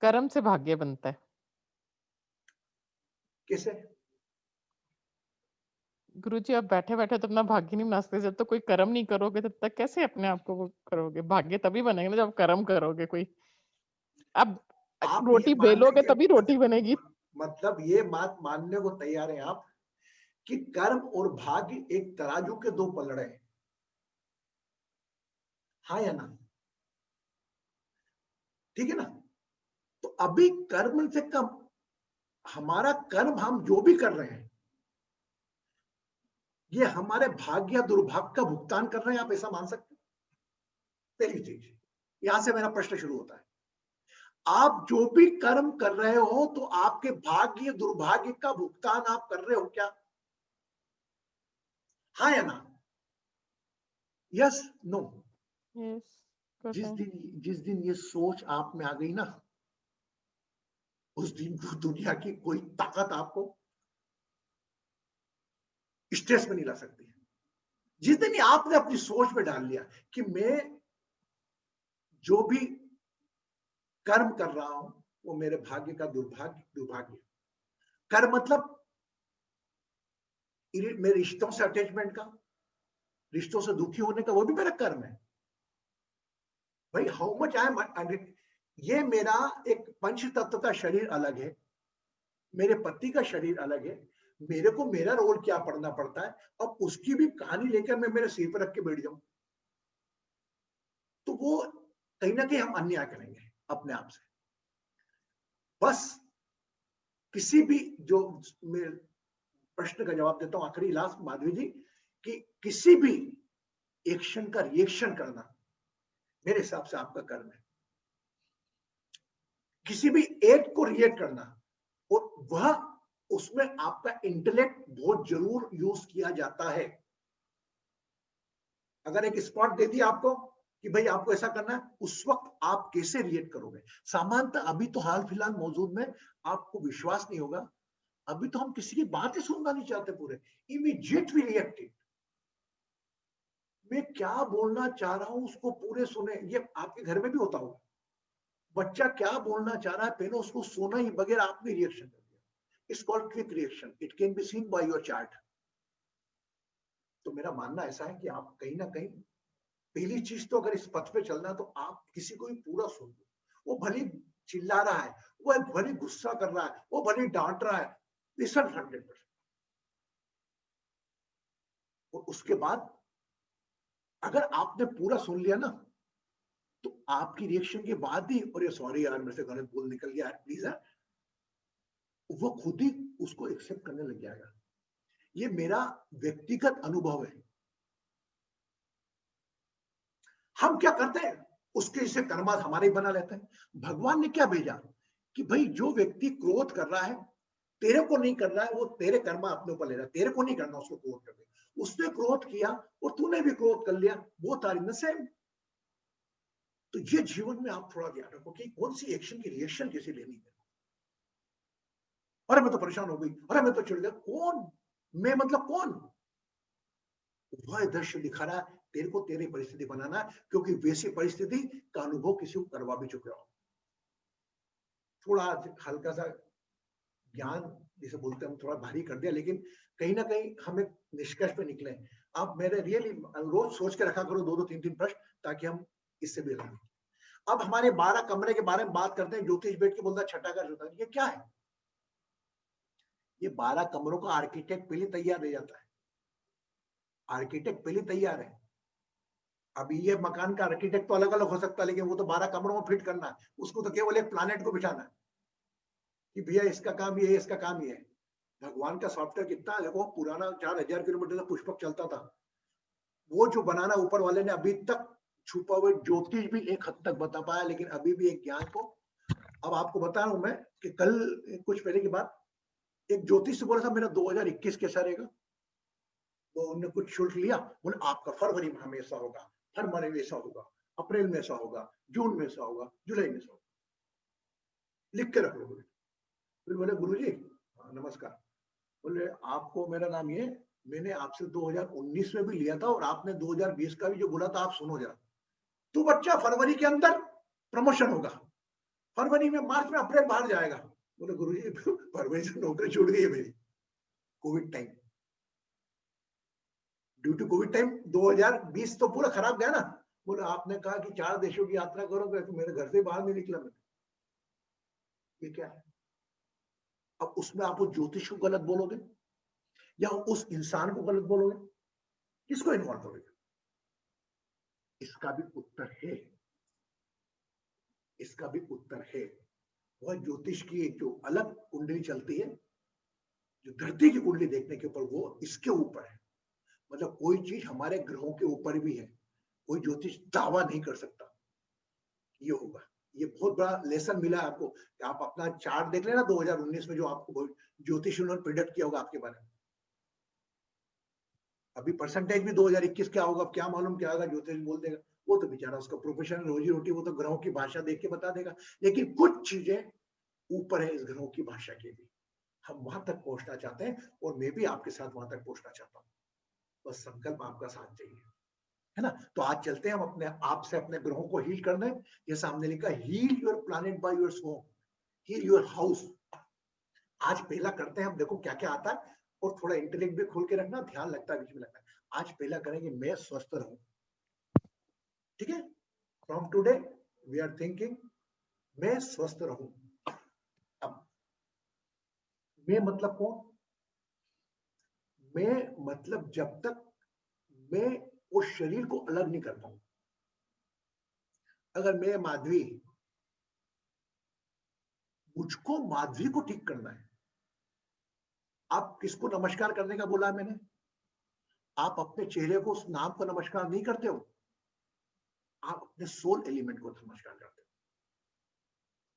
कर्म से भाग्य बनता है। कैसे? गुरुजी आप बैठे बैठे तो अपना भाग्य नहीं बना सकते, जब तक कोई कर्म नहीं करोगे तब तक कैसे अपने आप को वो करोगे? भाग्य तभी बनेगा ना जब कर्म करोगे कोई। अब आप रोटी ये मान बेलोगे लीजिए, तभी रोटी बनेगी। मतलब ये बात मानने को तैयार हैं आप कि कर्म और भाग्य एक तराजू के 2 पलड़े हैं, हाँ या ना? ठीक है ना? तो अभी कर्म से कम, हमारा कर्म, हम जो भी कर रहे हैं ये हमारे भाग्य या दुर्भाग्य का भुगतान कर रहे हैं, आप ऐसा मान सकते हैं? पहली चीज, यहां से मेरा प्रश्न शुरू होता है। आप जो भी कर्म कर रहे हो तो आपके भाग्य दुर्भाग्य का भुगतान आप कर रहे हो क्या? हाँ या ना? Yes, no? यस, जिस दिन ये सोच आप में आ गई ना, उस दिन दुनिया की कोई ताकत आपको स्ट्रेस में नहीं ला सकती है। जिस दिन आपने अपनी सोच में डाल लिया कि मैं जो भी कर्म कर रहा हूं वो मेरे भाग्य का दुर्भाग्य, कर मतलब मेरे रिश्तों से अटैचमेंट का, रिश्तों से दुखी होने का, वो भी मेरा कर्म है भाई। हाउ मच आई एम, ये मेरा एक पंच तत्व का शरीर अलग है, मेरे पति का शरीर अलग है, मेरे को मेरा रोल क्या पढ़ना पड़ता है, अब उसकी भी कहानी लेकर मैं मेरे सिर पर रख के बैठ जाऊं तो वो कहीं ना कहीं हम अन्याय करेंगे अपने आप से। बस किसी भी, जो मैं प्रश्न का जवाब देता हूं आखिरी लास्ट माधवी जी, कि किसी भी एक्शन का रिएक्शन करना मेरे हिसाब से आपका कर्म है। किसी भी एक्ट को रिएक्ट करना, और वह उसमें आपका इंटेलेक्ट बहुत जरूर यूज किया जाता है। अगर एक स्पॉट दे दिया आपको कि भाई आपको ऐसा करना है, उस वक्त आप कैसे रिएक्ट करोगे। सामान्यतः अभी तो हाल फिलहाल मौजूद में आपको विश्वास नहीं होगा, अभी तो हम किसी की बात ही सुनना नहीं चाहते पूरे, इमीडिएट वी रिएक्टेड। मैं क्या बोलना चाह रहा हूं उसको पूरे सुने। ये आपके घर में भी होता होगा, बच्चा क्या बोलना चाह रहा है पहले उसको सुना ही बगैर आपने रिएक्शन कर दिया। It's called quick reaction, it can be seen by your chart. तो मेरा मानना ऐसा है कि आप कहीं ना कहीं, पहली चीज तो अगर इस पथ पे चलना है तो आप किसी को भी पूरा सुन लो। वो भले चिल्ला रहा है, वो भले गुस्सा कर रहा है, वो भले डांट रहा है, लिसन 100%। और उसके बाद अगर आपने पूरा सुन लिया ना, तो आपकी रिएक्शन के बाद ही, और ये सॉरी यार मेरे से गलत बोल निकल गया प्लीज, वो खुद ही उसको एक्सेप्ट करने लग जाएगा। ये मेरा व्यक्तिगत अनुभव है। हम क्या करते हैं, उसके इसे कर्मा हमारे ही बना लेते हैं। भगवान ने क्या भेजा कि भाई जो व्यक्ति क्रोध कर रहा है, तेरे को नहीं कर रहा है, वो तेरे कर्मा अपने ऊपर ले रहा है, तेरे को नहीं करना उसको क्रोध करके। उसने क्रोध किया और तूने भी क्रोध कर लिया, वो तारी न सेम। तो ये जीवन में आप थोड़ा ध्यान रखो कि कौन सी एक्शन की रिएक्शन कैसे लेनी है। अरे मैं तो परेशान हो गई, अरे मैं तो चिढ़ गया, कौन मैं, मतलब कौन? वह दृश्य दिखा रहा है तेरे को तेरी परिस्थिति बनाना है, क्योंकि वैसी परिस्थिति का अनुभव किसी को करवा भी चुके हो। थोड़ा हल्का सा ज्ञान जिसे बोलते हैं हम थोड़ा भारी कर दिया, लेकिन कहीं ना कहीं हम एक निष्कर्ष पे निकले। आप मेरे रियली रोज सोच के रखा करो 2-2, 3-3 प्रश्न, ताकि हम इससे भी लड़ें। अब हमारे 12 कमरे के बारे में बात करते हैं। ज्योतिष बैठ के बोलता है छठा घर होता है, ये क्या है? ये 12 कमरों का आर्किटेक्ट पहले तैयार रह जाता है, आर्किटेक्ट पहले तैयार है। अभी ये मकान का आर्किटेक्ट तो अलग अलग हो सकता है, लेकिन वो तो 12 कमरों में फिट करना है, उसको तो केवल एक प्लैनेट को बिठाना है कि भैया इसका काम ये है, इसका काम ये है। भगवान का सॉफ्टवेयर कितना, देखो पुराना 4000 किलोमीटर से पुष्पक चलता था, वो जो बनाना ऊपर वाले ने अभी तक छुपा हुआ ज्योतिष भी एक हद तक बता पाया, लेकिन अभी भी एक ज्ञान को। अब आपको बता रहा हूं मैं कि कल कुछ पहले की बात, एक ज्योतिष से बोला था मेरा 2021 कैसा रहेगा। वो उन्होंने कुछ शुल्क लिया, बोले आपका फरवरी में ऐसा होगा, फरवरी में ऐसा होगा, अप्रैल में ऐसा होगा, जून में ऐसा होगा, जुलाई में ऐसा होगा, लिख के रख लो। फिर बोले गुरुजी नमस्कार, बोले आपको मेरा नाम ये, मैंने आपसे 2019 में भी लिया था और आपने 2020 का भी जो बोला था, आप सुनो जरा। तो बच्चा फरवरी के अंदर प्रमोशन होगा, फरवरी में, मार्च में, अप्रैल बाहर जाएगा। बोले गुरुजी फरवरी से नौकरी छूट गई है मेरी, COVID time, due to COVID time 2020 तो पूरा खराब गया ना। बोले आपने कहा कि 4 देशों की यात्रा करोगे, तो मेरे घर से बाहर नहीं निकला मैं। ये क्या है? अब उसमें आप उस ज्योतिष को गलत बोलोगे या उस इंसान को गलत बोलोगे, किसको इन्वॉल्व करोगे? इसका भी उत्तर है, इसका भी उत्तर है। वह ज्योतिष की जो अलग कुंडली चलती है, जो धरती की कुंडली देखने के ऊपर, वो इसके ऊपर है। मतलब कोई चीज हमारे ग्रहों के ऊपर भी है, कोई ज्योतिष दावा नहीं कर सकता ये होगा। ये बहुत बड़ा लेसन मिला है आपको कि आप अपना चार्ट देख लेना 2019 में, जो आपको ज्योतिष उन्होंने प्रिडिक्ट किया होगा आपके बारे में। अभी परसेंटेज भी 2021 क्या होगा, क्या मालूम क्या होगा, ज्योतिष बोल देगा। वो तो बेचारा उसका प्रोफेशन, रोजी रोटी, वो तो ग्रहों की भाषा देख के बता देगा। लेकिन कुछ चीजें ऊपर है इस ग्रहों की भाषा के भी, हम वहां तक पहुंचना चाहते हैं, और मैं भी आपके साथ वहां तक पहुंचना चाहता हूँ। बस संकल्प आपका साथ चाहिए, है ना। तो आज चलते हैं हम अपने आप से अपने ग्रहों को हील करने। ये सामने लिखा, heal your planet by your soul, heal your house. आज पहला करते हैं हम, देखो क्या क्या आता है, और थोड़ा इंटेलेक्ट भी खोल के रखना, ध्यान लगता है बीच में लगता है। आज पहला करेंगे मैं स्वस्थ रहूं, ठीक है। From today we are thinking मैं स्वस्थ रहूं। अब मैं मतलब कौन? मैं मतलब जब तक मैं उस शरीर को अलग नहीं कर पाऊं। अगर मैं माधवी, मुझको माधवी को ठीक करना है। आप किसको नमस्कार करने का बोला है मैंने? आप अपने चेहरे को, उस नाम को नमस्कार नहीं करते हो, आप अपने सोल एलिमेंट को नमस्कार करते हो।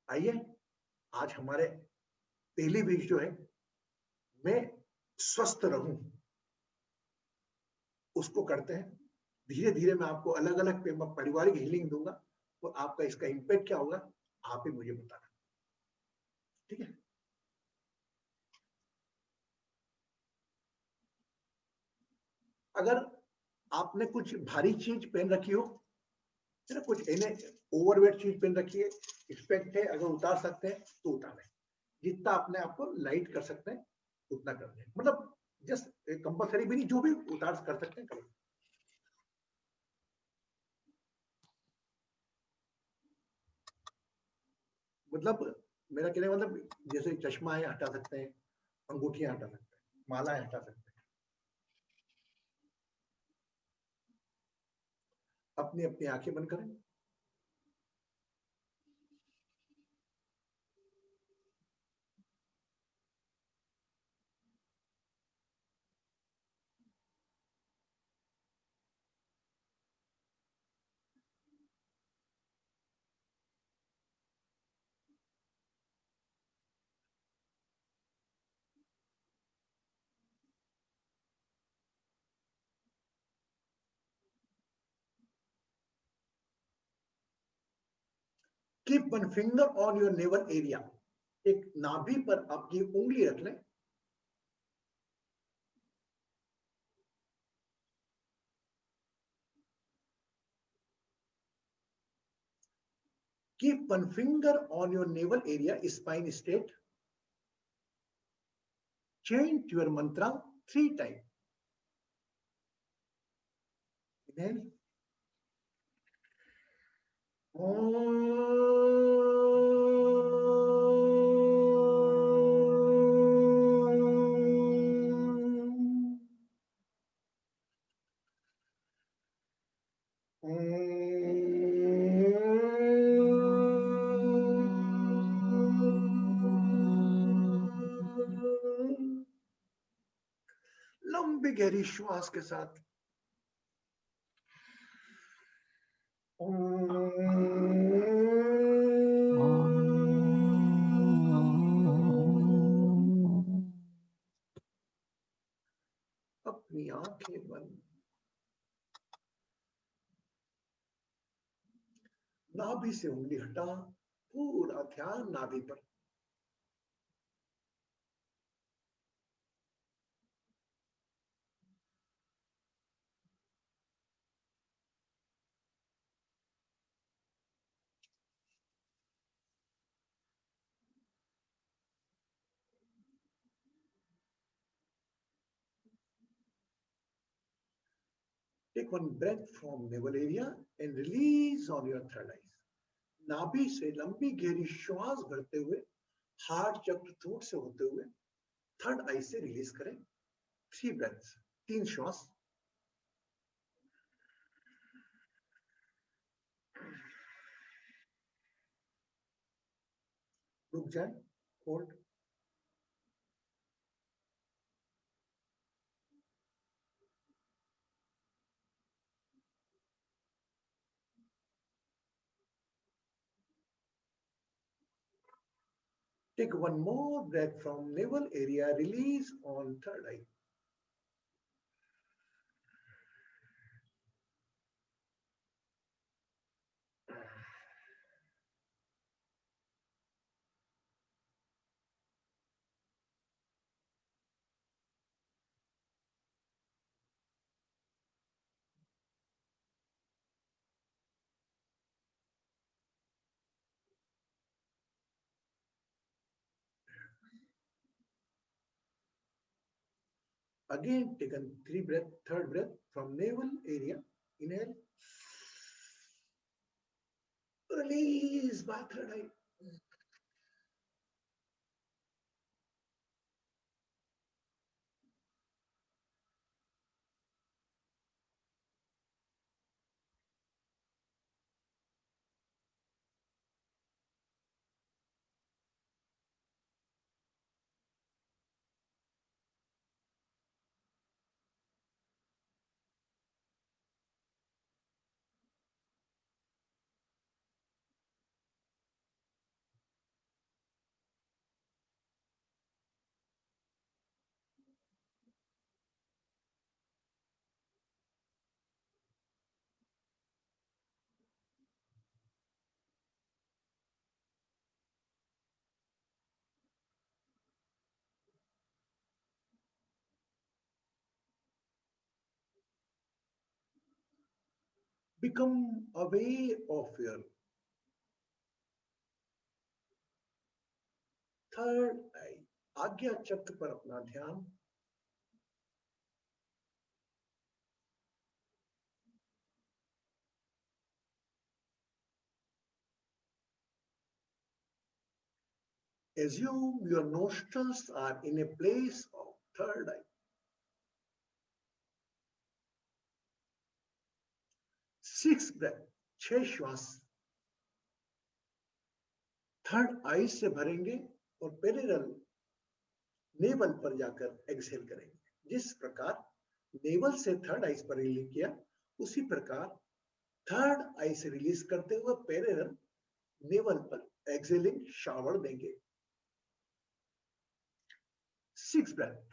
आइए आज हमारे पहली बीज जो है मैं स्वस्थ रहूं, उसको करते हैं। धीरे धीरे मैं आपको अलग अलग पारिवारिक हीलिंग दूंगा, और आपका इसका इम्पैक्ट क्या होगा आप ही मुझे बताना, ठीक है। अगर आपने कुछ भारी चीज पहन रखी हो, है ना, कुछ ओवरवेट चीज पहन रखी है, एक्सपेक्ट है, अगर उतार सकते हैं तो उतारें। जितना अपने आप को लाइट कर सकते हैं उतना कर दें, मतलब जस्ट कंपलसरी भी नहीं, जो भी उतार कर सकते हैं करें। मतलब मेरा कहने का मतलब, जैसे चश्मा है हटा सकते हैं, अंगूठियां हटा सकते हैं, मालाएं हटा सकते हैं। अपनी अपनी आंखें बंद करें। Keep one finger on your naval area. एक नाभि पर आपकी उंगली रख लें। Keep one finger on your navel area, spine straight. Chant your mantra 3 times. Inhale. लंबी गहरी श्वास के साथ अपनी आंखें बंद। नाभि से उंगली हटा, पूरा ध्यान नाभि पर। Take one breath from navel area and release on your third eye. नाभि से लंबी गहरी श्वास भरते हुए, हार्ट चक्र थ्रोट से होते हुए थर्ड आई से रिलीज करें। 3 ब्रेथ्स, 3 श्वास। रुक जाए, hold. Take one more breath from navel area, release on third eye. Again, taken 3 breath, third breath from navel area. Inhale. Release by third eye. Become aware of your third eye, आज्ञा चक्र पर अपना ध्यान। Assume your nostrils are in a place of third eye. Sixth breath, 6 श्वास third आई से भरेंगे और perennial naval पर जाकर एक्सहेल करेंगे। जिस प्रकार नेवल से थर्ड आई पर रिलीज किया, उसी प्रकार थर्ड आई से रिलीज करते हुए पेरिनल नेवल पर एक्सहेलिंग शावर देंगे। सिक्स ब्रेथ,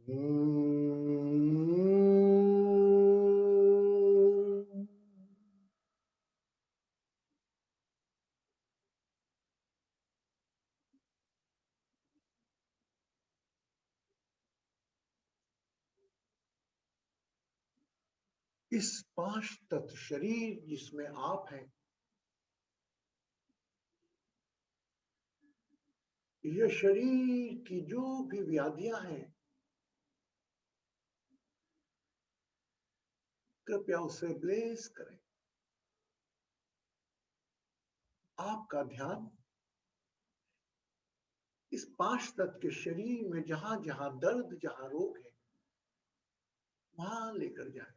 इस पांच तत्व शरीर जिसमें आप हैं, यह शरीर की जो भी व्याधियां हैं, कृपया उसे ब्लेस करें। आपका ध्यान इस पांच तत्व के शरीर में जहां जहां दर्द, जहां रोग है, वहां लेकर जाए।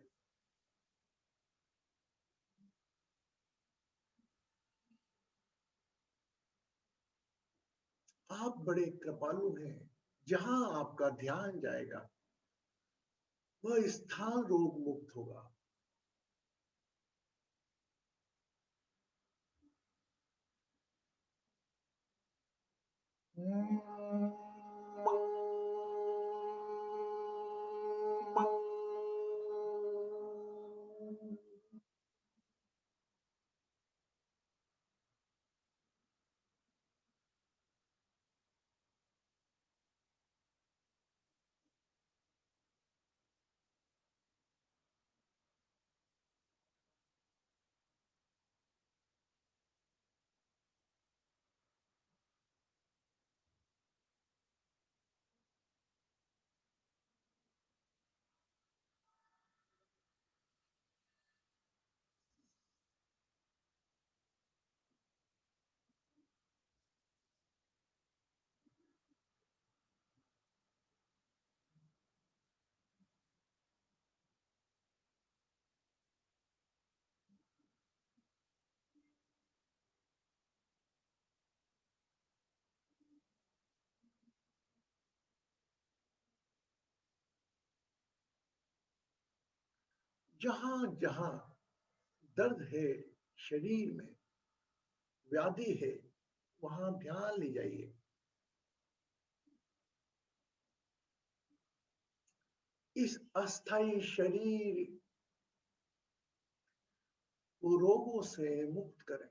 आप बड़े कृपालु हैं, जहां आपका ध्यान जाएगा वह स्थान रोग मुक्त होगा। जहां जहां दर्द है शरीर में, व्याधि है, वहां ध्यान ले जाइए। इस अस्थाई शरीर को रोगों से मुक्त करें।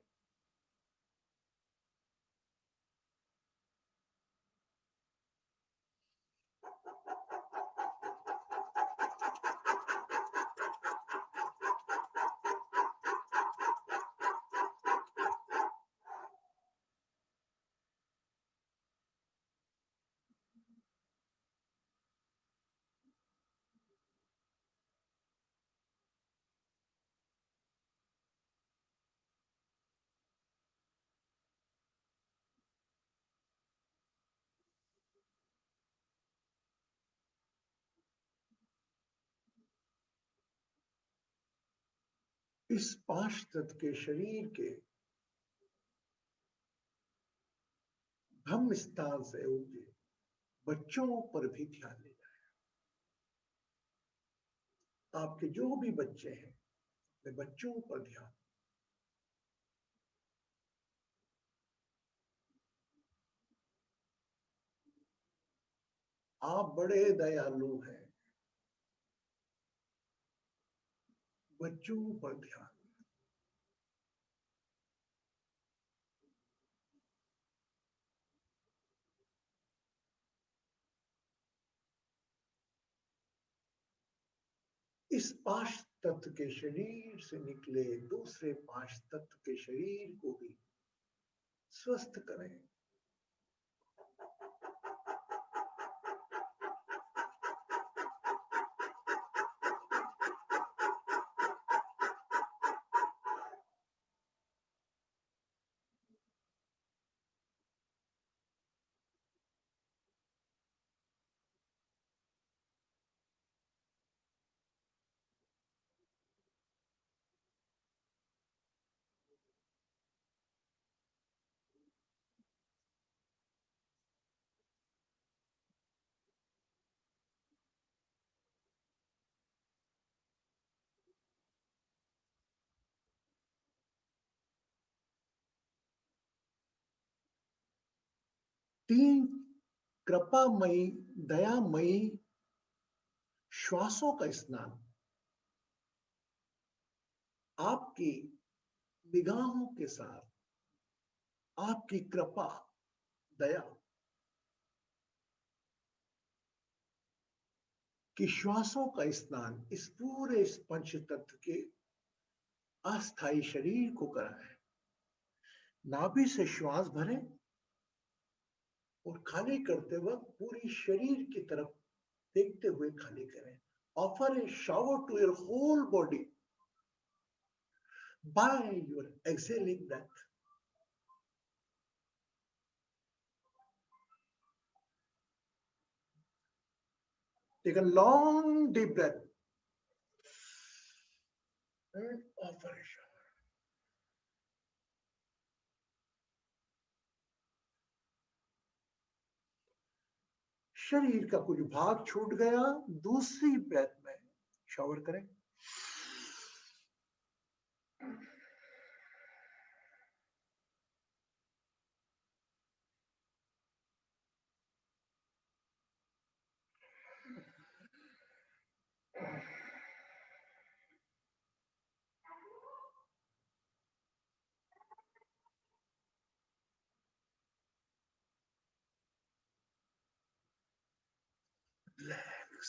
इस पांच तत्व के शरीर के ब्रह्म स्थान से उपजे बच्चों पर भी ध्यान ले जाए। आपके जो भी बच्चे हैं, अपने बच्चों पर ध्यान। आप बड़े दयालु हैं, बच्चों पर ध्यान। इस पांच तत्व के शरीर से निकले दूसरे पांच तत्व के शरीर को भी स्वस्थ करें। तीन कृपामयी, दयामयी श्वासों का स्नान आपकी निगाहों के साथ आपकी कृपा दया कि श्वासों का स्नान इस पूरे इस पंच तत्व के अस्थायी शरीर को कराए। नाभि से श्वास भरें और खाली करते वक्त पूरी शरीर की तरफ देखते हुए खाली करें। Offer a shower to your whole body by your exhaling breath. Take a long deep breath and offer a shower. शरीर का कुछ भाग छूट गया, दूसरी ब्रेथ में शावर करें। Relax.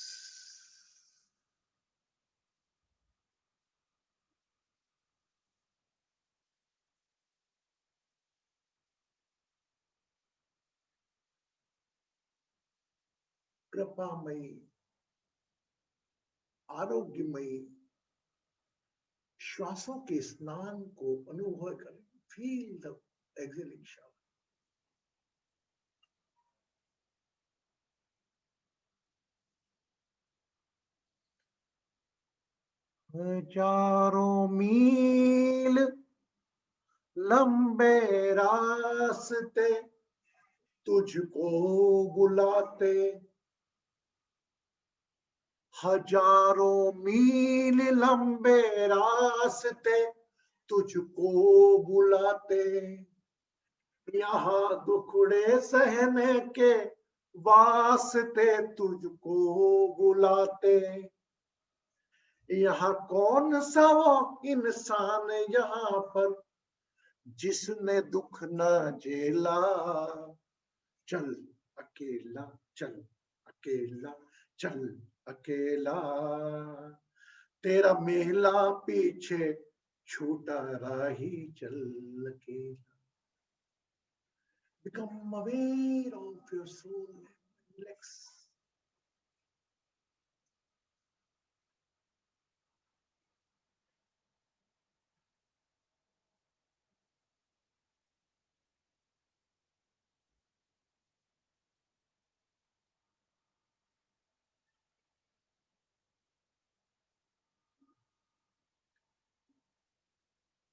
कृपामयी आरोग्यमयी श्वासों के स्नान को अनुभव करें। Feel the excelling shower. हजारों मील लंबे रास्ते तुझको बुलाते, हजारों मील लंबे रास्ते तुझको बुलाते, यहाँ दुखड़े सहने के वास्ते तुझको बुलाते। यहाँ कौन सा वो इंसान यहाँ पर जिसने दुख न झेला, चल अकेला चल अकेला चल अकेला, तेरा मेला पीछे छूटा राही चल अकेला। Become aware of your soul and relax.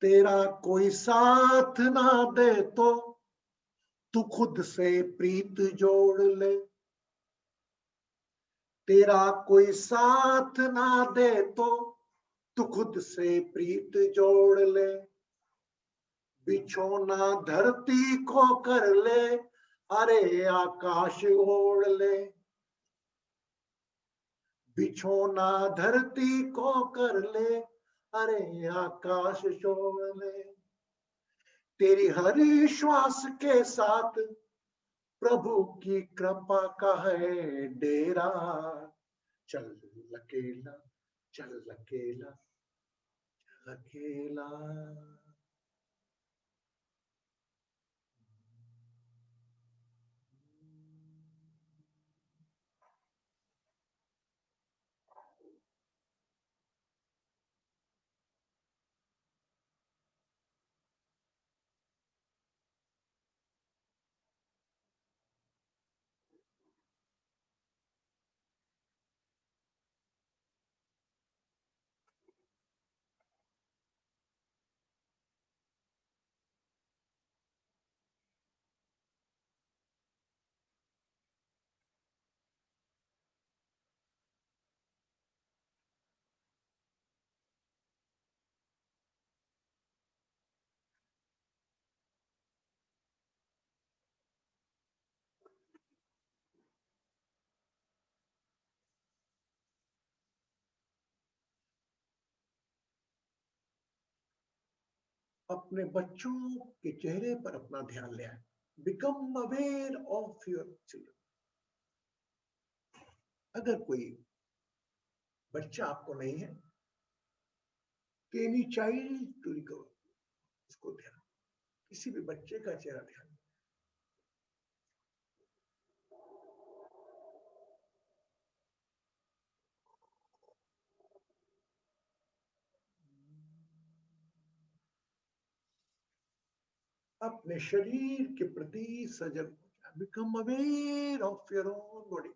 तेरा कोई साथ ना दे तो तू खुद से प्रीत जोड़ ले, तेरा कोई साथ ना दे तो तू खुद से प्रीत जोड़ ले, बिछोना धरती को कर ले, अरे आकाश ओढ़ ले, बिछोना धरती को कर ले, अरे आकाश छोड़ ले, तेरी हर श्वास के साथ प्रभु की कृपा का है डेरा, चल अकेला चल अकेला चल अकेला। अपने बच्चों के चेहरे पर अपना ध्यान ले आए। Become aware of your children. अगर कोई बच्चा आपको नहीं है, एनी चाइल्ड टू रिकवर, उसको ध्यान, किसी भी बच्चे का चेहरा ध्यान। अपने शरीर के प्रति सजग हो जाए। Become aware of your own body.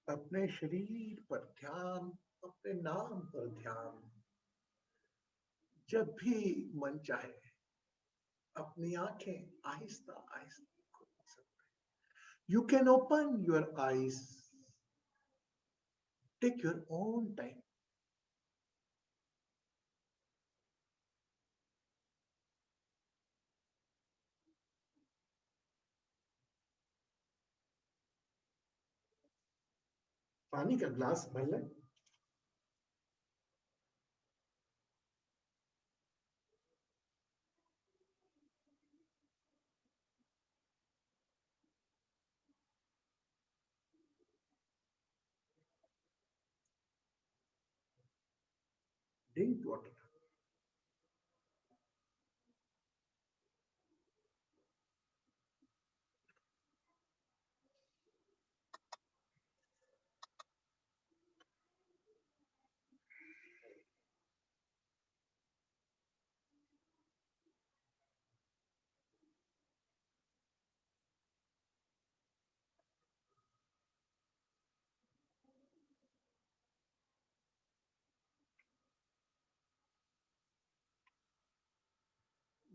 अपने शरीर पर ध्यान, अपने नाम पर ध्यान। जब भी मन चाहे अपनी आंखें आहिस्ता आहिस्ता खोल सकते हैं। You can open your eyes, take your own time. पानी का ग्लास भर लें। Drink water.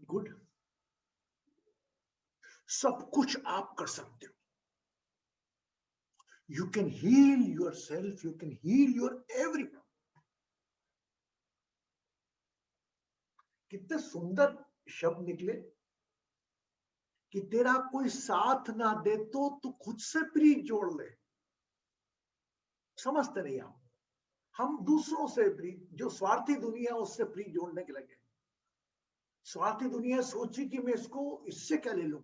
गुड। सब कुछ आप कर सकते हो। You can heal your self, you can heal your every. कितने सुंदर शब्द निकले कि तेरा कोई साथ ना दे तो तू खुद से प्रीत जोड़ ले। समझते नहीं आप, हम दूसरों से प्रीत, जो स्वार्थी दुनिया उससे प्रीत जोड़ने के लगे। स्वार्थी दुनिया सोची कि मैं इससे क्या ले लूं,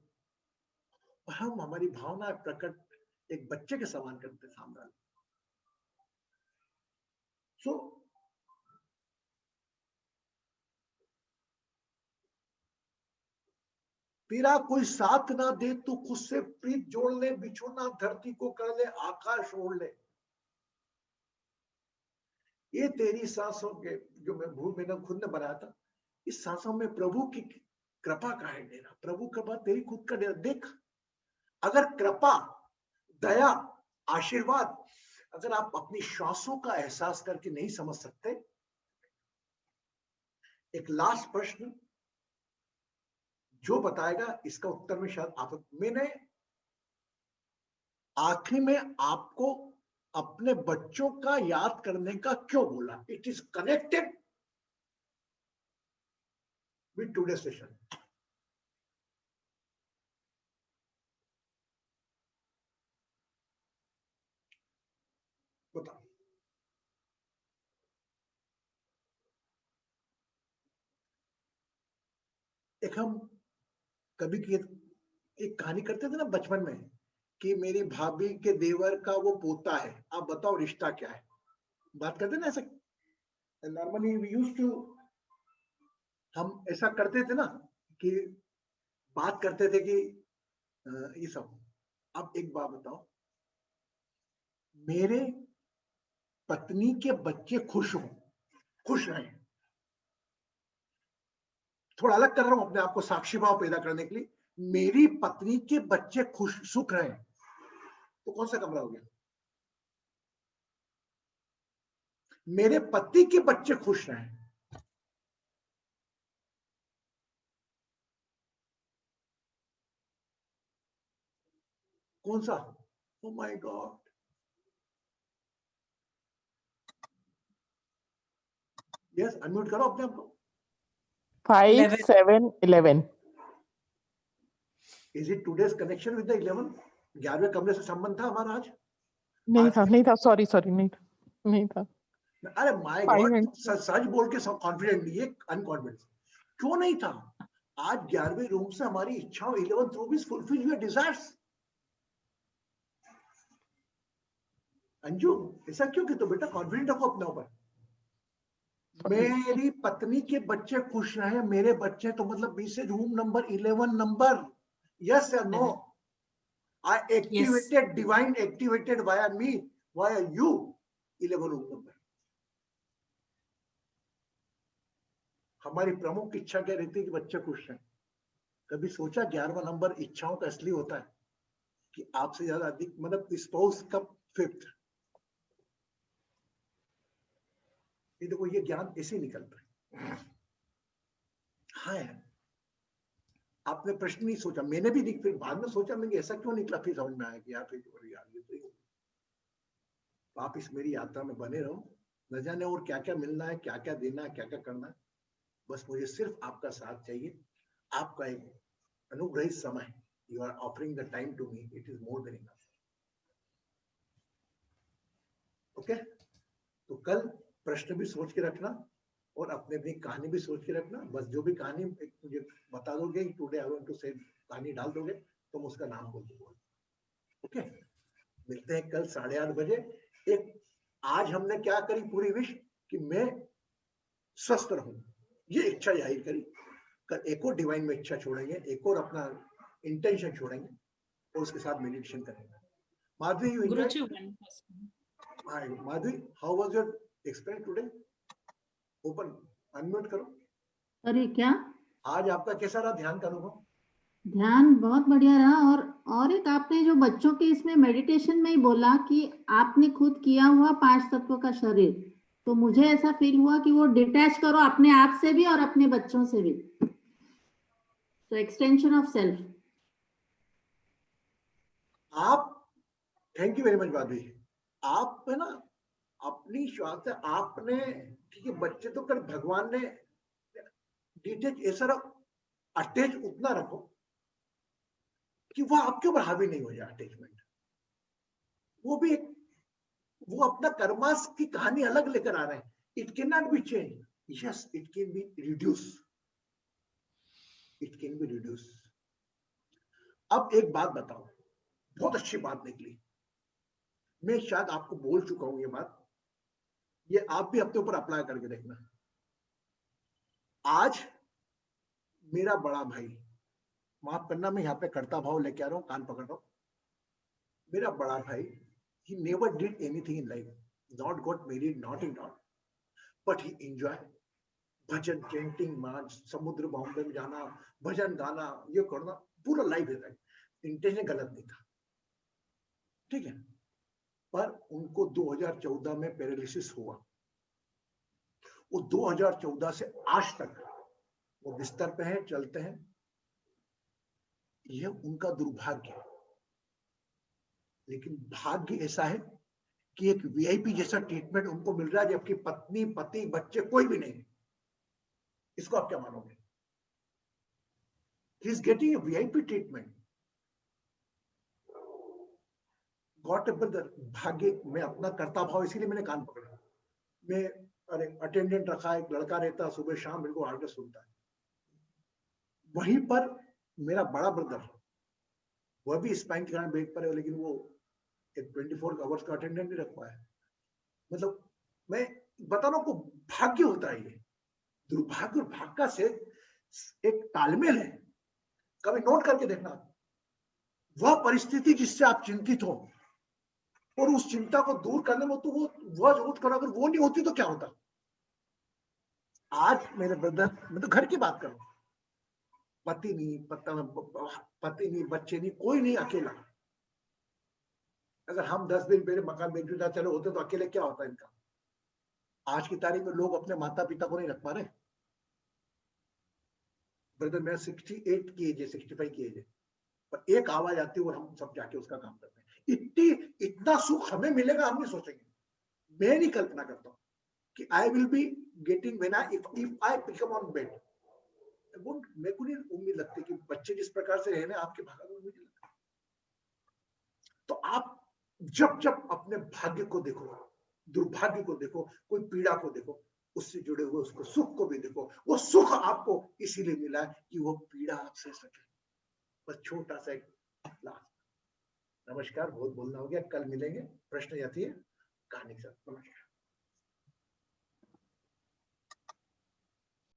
और हम हमारी भावना प्रकट एक बच्चे के समान करते सामने। सो तेरा कोई साथ ना दे तो खुद से प्रीत जोड़ ले, बिछोना धरती को कर ले, आकाश ओढ़ ले। ये तेरी सांसों के, जो मैंने खुद ने बनाया था, इस सांसों में प्रभु की कृपा का है डेरा। प्रभु कृपा तेरी खुद का डेरा। देख, अगर कृपा, दया, आशीर्वाद अगर आप अपनी श्वासों का एहसास करके नहीं समझ सकते, एक लास्ट प्रश्न जो बताएगा इसका उत्तर में शायद आप, मैंने आखिरी में आपको अपने बच्चों का याद करने का क्यों बोला? It is connected with today session. बताओ, एक हम कभी एक कहानी करते थे ना बचपन में कि मेरी भाभी के देवर का वो पोता है, आप बताओ रिश्ता क्या है? बात करते ना ऐसा, नॉर्मली वी यूज्ड टू, हम ऐसा करते थे ना कि बात करते थे कि ये सब। अब एक बात बताओ, मेरे पत्नी के बच्चे खुश रहे, थोड़ा अलग कर रहा हूं अपने आप को साक्षी भाव पैदा करने के लिए। मेरी पत्नी के बच्चे खुश सुख रहे, तो कौन सा कमरा हो गया? मेरे पति के बच्चे खुश रहे, कौन सा? Oh my God, yes, unmute करो अपने आप को। 5, 7, 11। Is it today's connection with the 11? 11वें कमरे से संबंध था हमारा आज? नहीं था, सॉरी नहीं था। अरे माय 5 गॉड, and सच बोल के सब कॉन्फिडेंट नहीं, ये अनकॉन्फिडेंस क्यों नहीं था? आज 11वें रूम से हमारी इच्छाओं, 11th room is fulfil your desires. Anju, ऐसा क्यों कि? तो बेटा कॉन्फिडेंट रखो अपने ऊपर। मेरी पत्नी के बच्चे खुश रहे, मेरे बच्चे, तो मतलब बी से रूम नंबर 11 नंबर, यस या no? I activated divine activated via me, via you, 11 room number. हमारी प्रमुख इच्छा क्या रहती है कि बच्चे खुश रहें। कभी सोचा 11वां नंबर इच्छाओं का असली होता है कि आपसे ज्यादा अधिक, मतलब स्पाउस का 5th। ये देखो, ये ज्ञान ऐसे निकलता है। हाँ यार, आपने प्रश्न नहीं सोचा, मैंने भी फिर बाद में सोचा, मैंने ऐसा क्यों निकला, फिर समझ में आया कि यार फिर यार ये तो आप इस मेरी यात्रा में बने रहो। न जाने और क्या क्या मिलना है, क्या क्या देना है, क्या क्या करना है। बस मुझे सिर्फ आपका साथ चाहिए, आपका एक अनुग्रहित समय। You are offering the time to me, it is more than enough. Okay, तो कल प्रश्न भी सोच के रखना और अपने अपनी कहानी भी सोच के रखना। बस जो भी कहानी मुझे बता दोगे, टुडे आई वांट टू से कहानी डाल दोगे, तो मैं उसका नाम बोल दूंगा। ओके, मिलते हैं कल 8:30 बजे। एक आज हमने क्या करी पूरी विश कि मैं स्वस्थ रहूं, ये इच्छा जाहिर करी। कल एक और डिवाइन में इच्छा छोड़ेंगे, एक और अपना इंटेंशन छोड़ेंगे और उसके साथ मेडिटेशन करेंगे। Madhavi, you enjoy? Madhavi, how was your experience today? Open, unmute करो। अरे क्या? आज आपका कैसा रहा ध्यान का अनुभव? ध्यान बहुत बढ़िया रहा। और एक आपने जो बच्चों के इसमें मेडिटेशन में ही बोला कि आपने खुद किया हुआ 5 तत्वों का शरीर, तो मुझे ऐसा फील हुआ कि वो डिटैच करो अपने आप से भी और अपने बच्चों से भी, तो एक्सटेंशन ऑफ सेल्फ। आप, thank you very much Madhavi. आप है ना अपनी श्वास से आपने, ठीक है, बच्चे तो कर भगवान ने डिटेच ऐसा रखो, अटैच उतना रखो कि वो आपके ऊपर हावी नहीं हो जाए अटैचमेंट। वो भी एक, वो अपना कर्मास की कहानी अलग लेकर आ रहे हैं। It can not be change, yes it can be reduce, it can be reduce. अब एक बात बताओ, बहुत अच्छी बात निकली, मैं शायद आपको बोल चुका हूं ये बात, ये आप भी अपने ऊपर अप्लाई करके देखना। आज मेरा बड़ा भाई, माफ करना मैं यहाँ पे कर्ता भाव लेके आ रहा हूं, कान पकड़ रहा हूं। मेरा बड़ा भाई, he never did anything in life, not got married, not in all, but he enjoyed bhajan, chanting, मांस, समुद्र बॉम्बे में जाना, भजन गाना, ये करना, पूरा लाइफ है। इंटेंशन गलत नहीं था, ठीक है, पर उनको 2014 में पैरालिसिस हुआ। वो 2014 से आज तक वो बिस्तर पे हैं, चलते हैं। यह उनका दुर्भाग्य है, लेकिन भाग्य ऐसा है कि एक वीआईपी जैसा ट्रीटमेंट उनको मिल रहा है, जबकि पत्नी, पति, बच्चे कोई भी नहीं। इसको आप क्या मानोगे? He is getting a VIP treatment. Got brother, भाग्य में अपना कर्ता भाव, इसीलिए मैंने कान पकड़ा। मैं, अरे अटेंडेंट रखा, एक लड़का रहता, सुबह शाम मेरे को आके सुनता है। वहीं पर मेरा बड़ा ब्रदर, वह भी स्पाइन के कारण बेड पर है, लेकिन वो एक 24 आवर्स का अटेंडेंट नहीं रख पाया। मतलब मैं बता रहा हूं, भाग्य होता है ये। दुर्भाग्य और भाग्य से एक तालमेल है। कभी नोट करके देखना, वह परिस्थिति जिससे आप चिंतित हो और उस चिंता को दूर करने में तो वह जरूरत करो, अगर वो नहीं होती तो क्या होता? आज मेरे ब्रदर, मैं तो घर की बात कर रहा हूं, पति नहीं, बच्चे नहीं, कोई नहीं, अकेला। अगर हम 10 दिन पहले मकान बेच चुका चले होते तो अकेले क्या होता इनका। आज की तारीख में लोग अपने माता पिता को नहीं रख पा रहे। ब्रदर मैं 68 की एज है, 65 की एज है, पर एक आवाज आती है और हम सब जाके उसका काम करते हैं। इतना सुख हमें मिलेगा हम नहीं सोचेंगे। मैं नहीं कल्पना करता हूँ कि I will be getting when I if I become on bed. मेरे को नहीं उम्मीद लगती कि बच्चे जिस प्रकार से रहने आपके भाग्य में मुझे लगता। तो आप जब जब अपने भाग्य को देखो, दुर्भाग्य को देखो, कोई पीड़ा को देखो, उससे जुड़े हुए उसको सुख को भी देखो। वो सुख आपको इसीलिए मिला है कि वो पीड़ा आप सह सके। बस छोटा सा एक पतला। नमस्कार, बहुत बोलना हो गया, कल मिलेंगे। प्रश्न जाती है कहानी के साथ। नमस्कार।